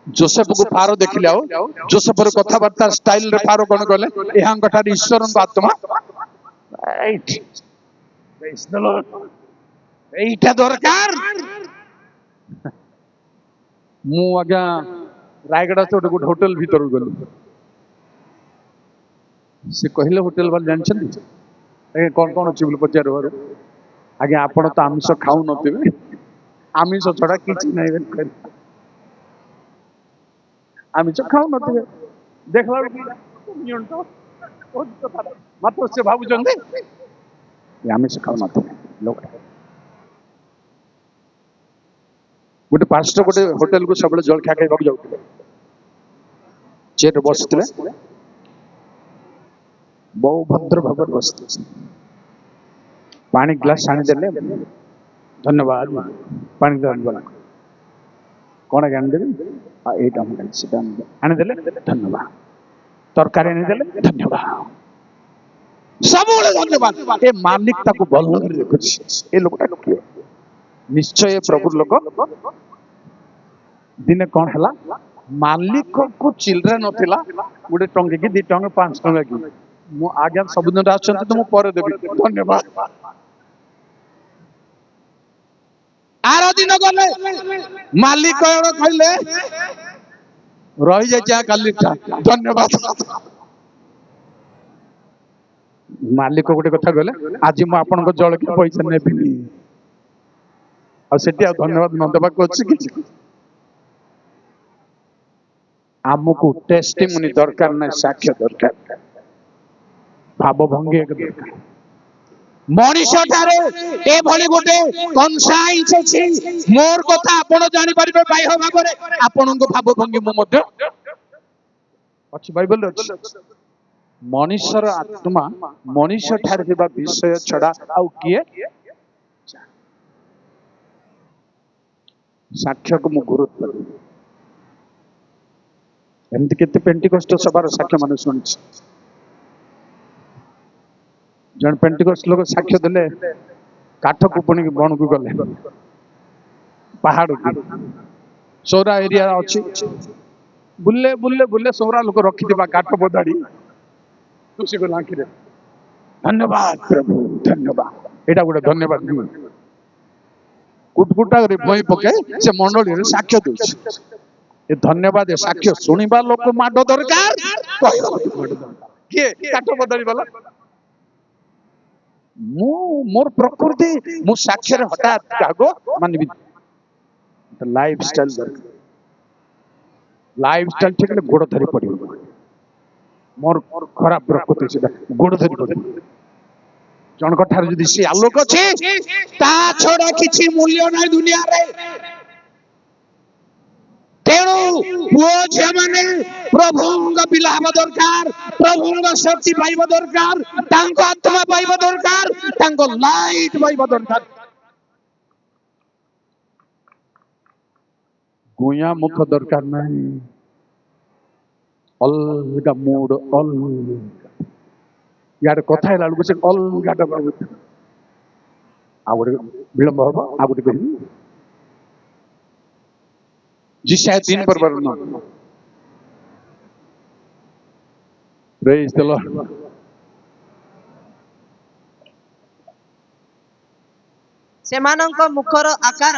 जोसेफ को फारो देखिले आओ जोसेफ रो कथा बार्ता स्टाइल रे फारो कोन गले एहां कठार ईश्वर को आत्मा राइट प्रेज द लॉर्ड एटा दरकार मु आज्ञा रायगड़ा से गोटे होटल भीतर गलु से कहले होटल वाले जानछन कौन कौन अच्छी बोले पचार आज्ञा आपण तो आमिष खाऊ नथिबे आमिष छड़ा किछि नै कर आमिष खाऊ नथिबे देखला नियन तो मात्र से भाबु जंदे आमिष खाऊ नथिबे लोक गोटे पास्टर गोटे होटल को सब जलखिया खाइबा जाउथिले चेट बसथिले बहु भद्र भाव बसथिले पानी ग्लास आनी देले धन्यवाद पानी धन्यवाद कौन आनी देले एटा सीटा आनी देले धन्यवाद तरकारी आनी देले धन्यवाद सब धन्यवाद ए मालिक ताको भलो देखुछि ए लोकटा किए निश्चय प्रभु लोक दिने कौन है मालिक को चिल्ड्रेन नथिला गोटे टंगे की 2 टंगे 5 टंगे की मु आज्ञा सब दिन आछन तो मु पर देबी धन्यवाद आरो दिन गले मालिक कहले रही जाय जा काली धन्यवाद मालिक गोटे कथा कहले आज मु आपन को जळ के पैसा नेबिनी आ सेठी आ धन्यवाद न देबा को अछि कि आमको टेस्टिमोनी दरकार ना साक्ष्य दरकार भाव भंगी एक दरकार मनीष ठारे ए भली गोटे कनसाइंस अछि मोर कथा आपण जानि परिबे बाह्य भागरे आपण को भाव भंगी मो मध्य अछि बाइबल रे अछि मनीषर आत्मा मनीष ठारे दिबा विषय छडा आउ किए साक्ष्य को मु गुरुत्व एमती केते पेंटिकोस्ट सभार साक्ष्य माने सुनिछि जन पेंटिकोस्ट लोग साक्ष्य देले काठ कुपणी बन को गले पहाड़ को सौरा एरिया अछि बुल्ले बुल्ले बुल्ले सौरा लोग रखि दिबा काठ बदाड़ी तुसी को लांखी रे धन्यवाद प्रभु धन्यवाद एटा गोटे धन्यवाद कुटकुटा रे भई पके से मंडली रे साक्ष्य दोछि ए धन्यवाद ए साक्ष्य सुनिबा लोक माडो दरकार कहबा माडो दरकार के काठ बदली वाला मु मोर प्रकृति मु साक्ष्य रे हठात कागो मानबी लाइफ स्टाइल दरकार लाइफ स्टाइल ठीक ले गोड़ धरी पड़िबो मोर खराब प्रकृति से गोड़ धरी पड़िबो जनक ठार जदि से आलोक अछि ता छोड़ा किछि मूल्य नै दुनिया रे तेणु पुओ झे माने प्रभुंग पिलाब दरकार प्रभुंग शक्ति पाइब दरकार तांको आत्मा पाइब दरकार तांको लाइट पाइब दरकार गुया मुख दरकार नहीं अलगा मूड अलगा यार कथा है लालू से अलगा डबा आउटे विलंब होबा आउटे कहि जी शायद 3 पर वर्ण प्रेज द लॉर्ड सेमानंक मुखर आकार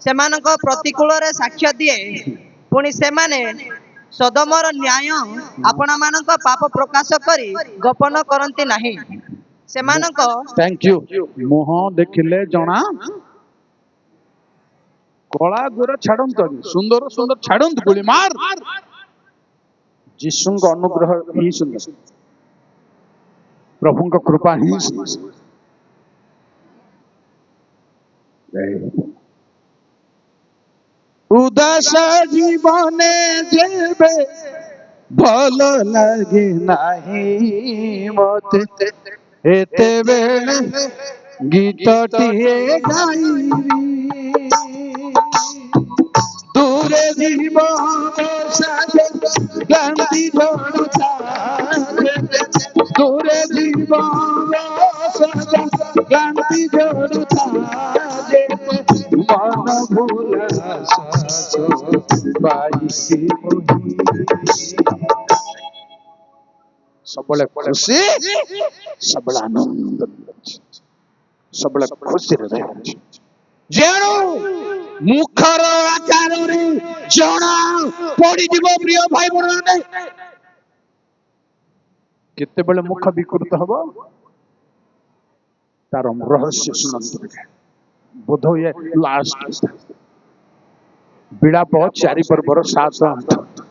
सेमानंक प्रतिकूल रे साक्ष्य दिए पुणी सेमाने सदमर न्याय आपना मानक पाप प्रकाश करी गोपन करंती नाही सेमानक थैंक यू मुह देखिले जणा कला गोरा छाड़ंत सुंदर सुंदर छाड़ंत गोली मार जिसु अनुग्रह ही सुंदर प्रभु कृपा ही উদাস জীবনে যেবে ভাল লাগে নাহি মতে এতেবেলে গীতটিয়ে গাইবি দূরে জীব সাথে ক্লান্তি ঝড়ুতা দূরে জীব সাথে ক্লান্তি ঝড়ুতা মন ভুলা শ্বাস ବାଇଶି ସବୁବେଳେ ଖୁସି ସବୁବେଳେ ଆନନ୍ଦ ସବୁବେଳେ ଖୁସିରେ ରହିଛି ଯେଣୁ ମୁଖର ଆକାରରେ ଜଣା ପଡିଯିବ ପ୍ରିୟ ଭାଇ ଭଉଣୀମାନେ କେତେବେଳେ ମୁଖ ବିକୃତ ହବ ତାର ରହସ୍ୟ ଶୁଣନ୍ତୁ ବୋଧ ହୁଏ ଲାଷ୍ଟ ବିଳାପ 4 ପର୍ବର 7-8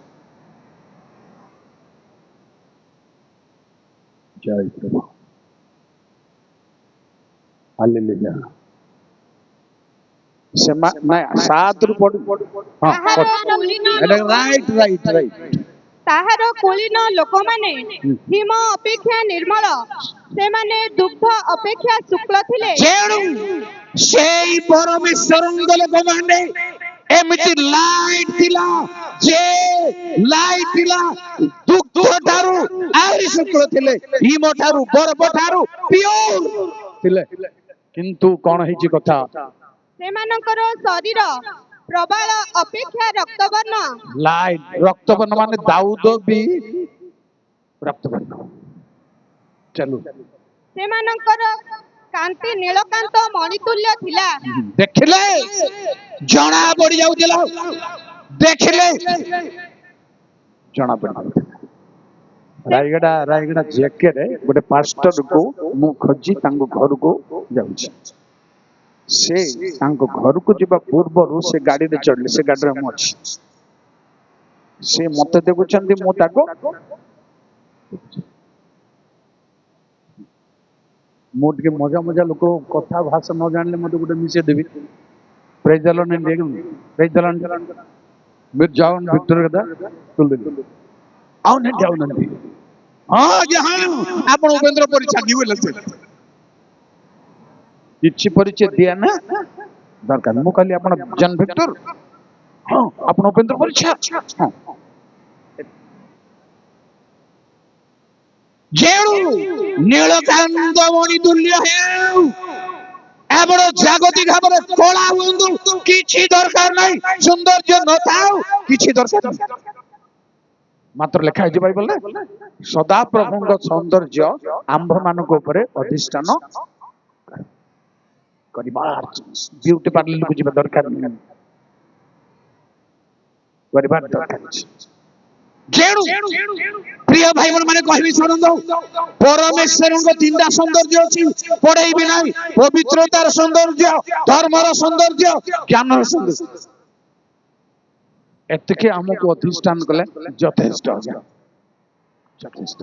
ଜୟ ପ୍ରଭୁ ହାଲେଲୁୟା ନାଇଁ 7 ରୁ ପଢୁ ରାଇଟ ତାହାର କୁଳୀନ ଲୋକମାନେ ହିମ ଅପେକ୍ଷା ନିର୍ମଳ ସେମାନେ ଦୁଗ୍ଧ ଅପେକ୍ଷା ଶୁକ୍ଳ ଥିଲେ ଯେଣୁ ସେଇ ପରମେଶ୍ୱରଙ୍କ ଲୋକମାନେ ଏମିତି ଲାଇଟ ଥିଲା ଯେ ଲାଇଟ ଥିଲା ଦୁଗ୍ଧ ଠାରୁ ଆହୁରି ଶୁକ୍ଳ ଥିଲେ ହିମ ଠାରୁ ବରଫ ଠାରୁ ପିଓର ଥିଲେ କିନ୍ତୁ କଣ ହେଇଛି କଥା ସେମାନଙ୍କର ଶରୀର ପ୍ରବାଳ ଅପେକ୍ଷା ରକ୍ତବର୍ଣ୍ଣ ଲାଇଟ ରକ୍ତବର୍ଣ୍ଣ ମାନେ ଦାଉଦ ବି ରକ୍ତବର୍ଣ୍ଣ ଚାଲୁ ସେମାନଙ୍କର କାନ୍ତି ନୀଳକାନ୍ତ ମଣିତୁଲ୍ୟ ଥିଲା ଦେଖିଲେ ଜଣା ପଡି ଯାଉଥିଲା ଦେଖିଲେ ଜଣା ପଡି ରାୟଗଡା ଜେକେରେ ଗୋଟେ ପାଷ୍ଟରକୁ ମୁଁ ଖୋଜି ତାଙ୍କ ଘରକୁ ଯାଉଛି ସେ ତାଙ୍କ ଘରକୁ ଯିବା ପୂର୍ବରୁ ସେ ଗାଡିରେ ଚଢିଲେ ସେ ଗାଡିରେ ମୁଁ ଅଛି ସେ ମତେ ଦେଖୁଛନ୍ତି ମୁଁ ତାକୁ ମୁଁ ଟିକେ ମଜା ଲୋକ କଥା ଭାଷା ନ ଜାଣିଲେ ମତେ ଗୋଟେ ମିଶେଇ ଦେବି ప్రైజ్ ద లార్డ్ అండి ప్రైజ్ ద లార్డ్ మీరు జావన్ విక్టర్ కదా అవునండి అవునండి ଆପଣ ଉପେନ୍ଦ୍ର ପରୀକ୍ଷା ଦିବେ କିଛି ପରିଚୟ ଦିଆ ନା ଦରକାର ମୁଁ କହିଲି ଆପଣ ଜନ୍ ଭିକ୍ଟର ହଁ ଆପଣ ଉପେନ୍ଦ୍ର ପରୀକ୍ଷା ହଁ ଯେଣୁ ନୀଳକାନ୍ତ ମଣି ତୁଲ୍ୟ ହେଉ ଏବଡ଼ ଜାଗତିକ ଭାବରେ କଳା ହୁଅନ୍ତୁ କିଛି ଦରକାର ନାହିଁ ସୌନ୍ଦର୍ଯ୍ୟ ନଥାଉ କିଛି ଦରକାର ନାହିଁ ମାତ୍ର ଲେଖା ହେଇଛି ବାଇବଲରେ ସଦା ପ୍ରଭୁଙ୍କ ସୌନ୍ଦର୍ଯ୍ୟ ଆମ୍ଭମାନଙ୍କ ଉପରେ ଅଧିଷ୍ଠାନ କରିବାର ବିୟୁଟି ପାର୍ଲରକୁ ଯିବା ଦରକାର ନାହିଁ କରିବାର ଦରକାର ଅଛି ଯେଣୁ ପ୍ରିୟ ଭାଇ ମାନେ କହିବି ଶୁଣନ୍ତୁ ପରମେଶ୍ୱରଙ୍କ 3ଟା ସୌନ୍ଦର୍ଯ୍ୟ ଅଛି ପଢେଇବି ନାହିଁ ପବିତ୍ରତାର ସୌନ୍ଦର୍ଯ୍ୟ ଧର୍ମର ସୌନ୍ଦର୍ଯ୍ୟ ଜ୍ଞାନର ସୌନ୍ଦର୍ଯ୍ୟ ଏତିକି ଆମକୁ ଅଧିଷ୍ଠାନ କଲେ ଯଥେଷ୍ଟ ଯଥେଷ୍ଟ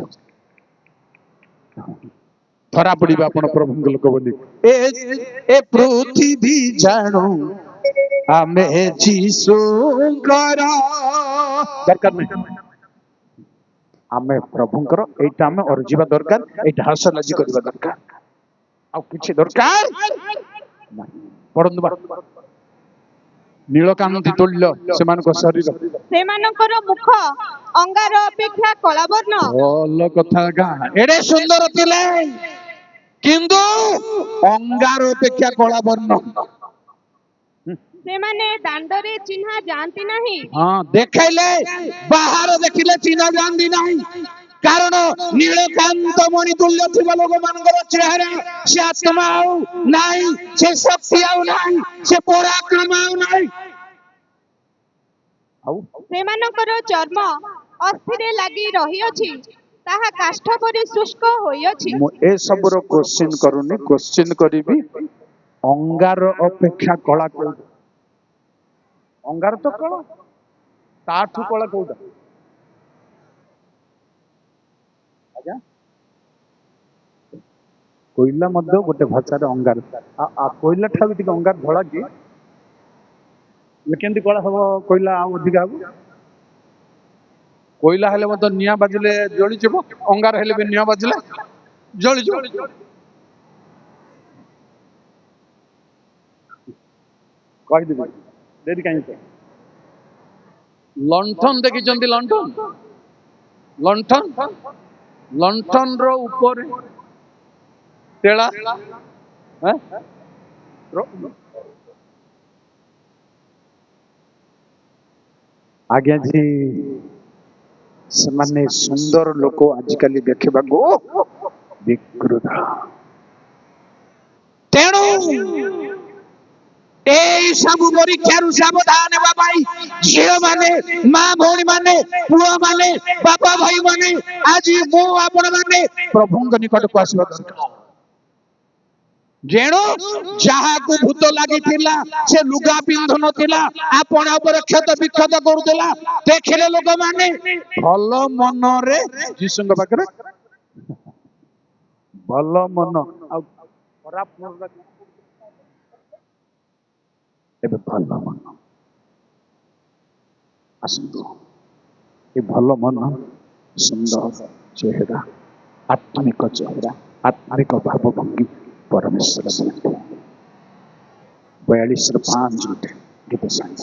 ଧରା ପଡିବା ଆପଣ ପ୍ରଭୁଙ୍କ ଲୋକ ବୋଲି ଏ ପୃଥିବୀ ଜାଣୁ ଆମେ ଯୀଶୁଙ୍କର ଦରକାର ନାହିଁ ଆମେ ପ୍ରଭୁଙ୍କର ଏଇଟା ଆମେ ଅର୍ଜିବା ଦରକାର ଏଇଟା ହାସଲାଜି କରିବା ଦରକାର ଆଉ କିଛି ଦରକାର ପଢନ୍ତୁ ନୀଳକାନ୍ତି ତୁଲ୍ୟ ସେମାନଙ୍କ ଶରୀର ସେମାନଙ୍କର ମୁଖ ଅଙ୍ଗାର ଅପେକ୍ଷା କଳାବର୍ଣ୍ଣ ଭଲ କଥା ଏଡେ ସୁନ୍ଦର ଥିଲେ କିନ୍ତୁ ଅଙ୍ଗାର ଅପେକ୍ଷା କଳାବର୍ଣ୍ଣ ସେମାନେ ଦାଣ୍ଡରେ ଚିହ୍ନା ଯାଆନ୍ତି ନାହିଁ ହଁ ଦେଖାଇଲେ ବାହାର ଦେଖିଲେ ଚିହ୍ନା ଯାଆନ୍ତି ନାହିଁ କାରଣ ନୀଳକାନ୍ତ ମଣି ତୁଲ୍ୟ ଥିବା ଲୋକମାନଙ୍କର ଚେହେରା ସେ ଆତ୍ମା ଆଉ ନାହିଁ ସେ ଶକ୍ତି ଆଉ ନାହିଁ ସେ ପରାକ୍ରମ ଆଉ ନାହିଁ ସେମାନଙ୍କର ଚର୍ମ ଅସ୍ଥିରେ ଲାଗି ରହିଅଛି ତାହା କାଷ୍ଠ ପରି ଶୁଷ୍କ ହୋଇଅଛି ମୁଁ ଏ ସବୁର କ୍ୱେଶ୍ଚିନ୍ କରୁନି କ୍ୱେଶ୍ଚିନ୍ କରିବି ଅଙ୍ଗାର ଅପେକ୍ଷା କଳା କୋଉଟା ଅଙ୍ଗାର ତ କଳା ତାଠୁ କଳା କୋଉଟା ଆଜ୍ଞା कोईला मध्य गोटे भाषा अंगार कोईला ठार भी अंगार धड़ा कि केमती कला हम कोईला अधिका हम कोईला हेले मत निया बाजिले जली जीव अंगार हेले भी निया बाजिले जली जीव कहीदेवी डेरी कहीं लंठन देखी लंठन लंठन लंठन रो ऊपर तेला आज्ञा जी से सुंदर लोक आजिकल देखा विकृत तेणु এই ସବୁ ପରୀକ୍ଷାରୁ ସାବଧାନ ହେବା ପାଇଁ ଝିଅ ମାନେ ମା ଭଉଣୀ ମାନେ ପୁଅ ମାନେ ବାପା ଭାଇ ମାନେ ଆଜି ମୁଁ ଆପଣ ମାନେ ପ୍ରଭୁଙ୍କ ନିକଟକୁ ଆସିବା ଦରକାର ଯେଣୁ ଯାହାକୁ ଭୂତ ଲାଗିଥିଲା ସେ ଲୁଗା ପିନ୍ଧୁ ନଥିଲା ଆପଣ ଉପରେ କ୍ଷତ ବିକ୍ଷତ କରୁଥିଲା ଦେଖିଲେ ଲୋକମାନେ ଭଲ ମନରେ ଯୀଶୁଙ୍କ ପାଖରେ ଭଲ ମନ ଆଉ ଖରାପ ମନ ଏବେ ଭଲ ମନ ଆସନ୍ତୁ ଏ ଭଲ ମନ ସୁନ୍ଦର ଚେହେରା ଆତ୍ମିକ ଚେହେରା ଆତ୍ମିକ ଭାବଭଙ୍ଗୀ परमेश्वर 42:5 गीत संग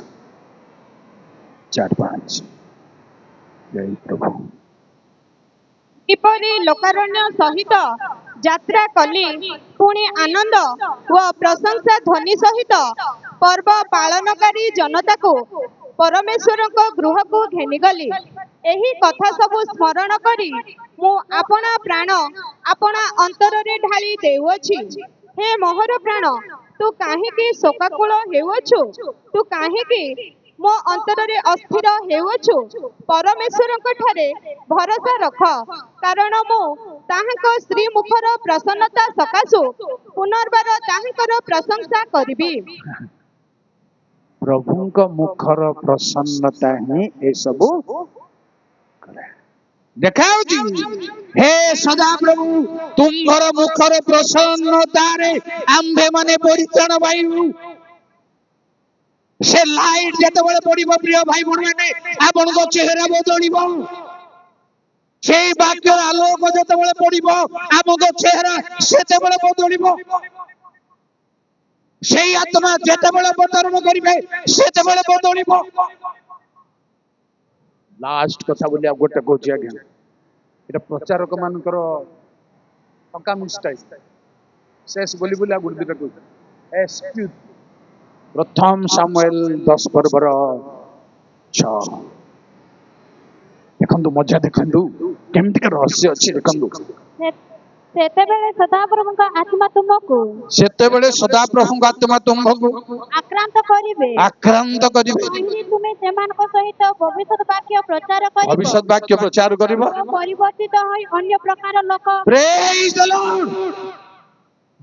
4-5 जय प्रभु किपरि लोकारण्य सहित यात्रा कली पुणी आनंद व प्रशंसा ध्वनि सहित पर्व पालनकारी जनता को परमेश्वर को गृह को घेनीगली एही कथा सब स्मरण करी मु अपना प्राण अपना अंतर रे ढाली देउछि हे मोहर प्राण तू काहेकि शोकाकुल हेउछु तू काहेकि मो अंतर रे अस्थिर हेउछु परमेश्वर ठारे भरोसा रख कारण मु ताहाक श्री मुखर प्रसन्नता सकाशु पुनर्बार ताहाकर प्रशंसा करिबी प्रभुଙ୍କ मुखर प्रसन्नता ही ए सब करे देखाउची हे सदा प्रभु तुम्भर मुखर प्रसन्नता रे आंभे माने परित्राण पाइबु से लाइट जेतेबेले पड़िबो प्रिय भाई भौणी माने आपनको चेहरा बदलिबो सेई वाक्य आलोक जेतेबेले पड़िबो आपनको चेहरा सेतेबेले बदलिबो सेई आत्मा जेतेबेले अवतरण करिवे सेतेबेले बदलिबो लास्ट कथा बोली गोटे कौच आज्ञा ये प्रचारक मानकर टंका मिस्टाई शेष बोली बोली गोटे दुटा कौच प्रथम सामुएल 10 पर्वर 6 देखंतु मजा देखंतु केमती का रहस्य अछि देखंतु सेतेबेले सदाप्रभुଙ୍କ आत्मा तुमको सेतेबेले सदाप्रभुଙ୍କ आत्मा तुमको आक्रांत करिवे काहेकि तुमे सेମାନଙ୍କ सहित भविष्यत वाक्य प्रचार करिबो परिवर्तित होई अन्य प्रकार लोक प्रेज द लॉर्ड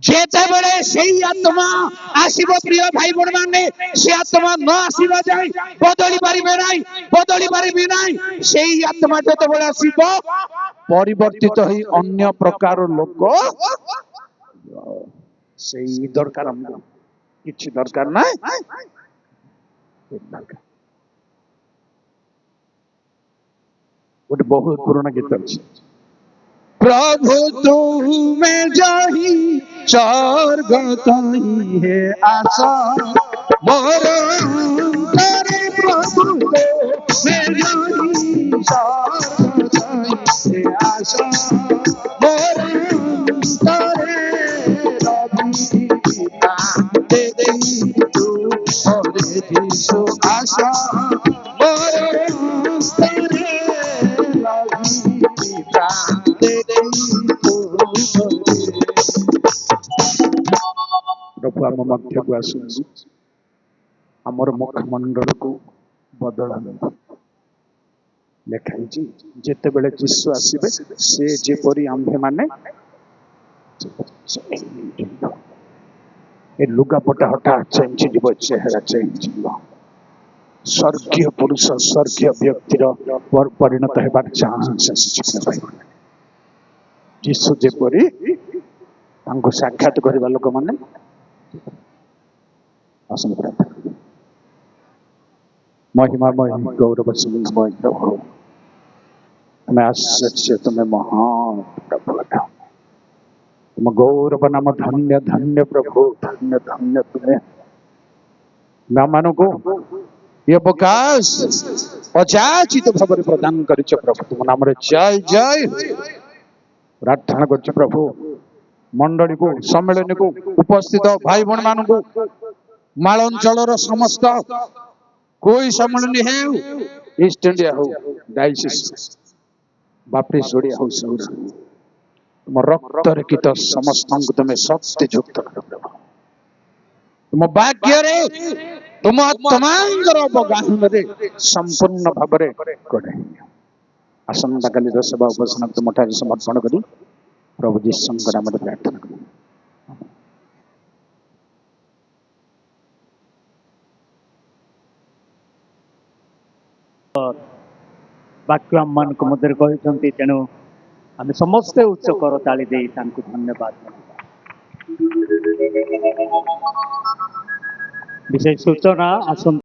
जेतेबेले सेई आत्मा आसीबो प्रिय भाई भौणी माने से आत्मा न आसीबा जाय बदली पारिबे नाही सेई आत्मा जेतेबेले आसीबो परिवर्तित होई अन्य प्रकार लोक सेई दरकार हमको किछि दरकार ना गोटे बहुत पुराना गीत अछि प्रभु तुम्हें जाही स्वर्ग ताही है आशा मोर अंतरे प्रभु तुम्हें जाही स्वर्ग ताही है आशा मोर अंतरे रवि दे दे तू और दिसो आशा मोर अंतरे प्रभु आम मध्य को आसु आमर मुखमंडल को बदल लिखाई जिते बेले जीशु आसबे से जेपरी आंभे माने ए लुगापटा हटा चेंज जीव चेहरा चेंज स्वर्गीय पुरुष स्वर्गीय व्यक्तिर परिणत होबार चांस जीशु जेपरी ତାଙ୍କୁ ସାକ୍ଷାତ କରିବା ଲୋକମାନେ ଆସନ୍ତୁ ପ୍ରାର୍ଥନା। महिमा महिमा गौरव सिंहमय प्रभु तुम्हें आश्चर्य तुम्हें महान प्रभु तुम गौरव नाम धन्य धन्य प्रभु धन्य धन्य तुम्हें नाम को ये अवकाश अजाचित भाव प्रदान कर प्रभु तुम नाम जय जय प्रार्थना कर प्रभु मंडली को सम्मेलन को उपस्थित भाई बहन मान को मालंचल समस्त कोई सम्मेलन है ईस्ट इंडिया हो डायसिस बाप्टिस्ट ओडिया हो सौरा तुम रक्त रखित समस्त तुम्हें शक्ति युक्त कर प्रभु तुम भाग्य रे तुम आत्मांगर अवगाहन रे संपूर्ण भाव रे करे आसंता काली सभा उपस्थित तुम ठारे समर्पण करी प्रभु जीसुଙ୍କ नाम रे प्रार्थना करी वाक्य आम मान मध्य कहते तेणु आम समस्ते उच्च कर ताली दे धन्यवाद विशेष सूचना आसंता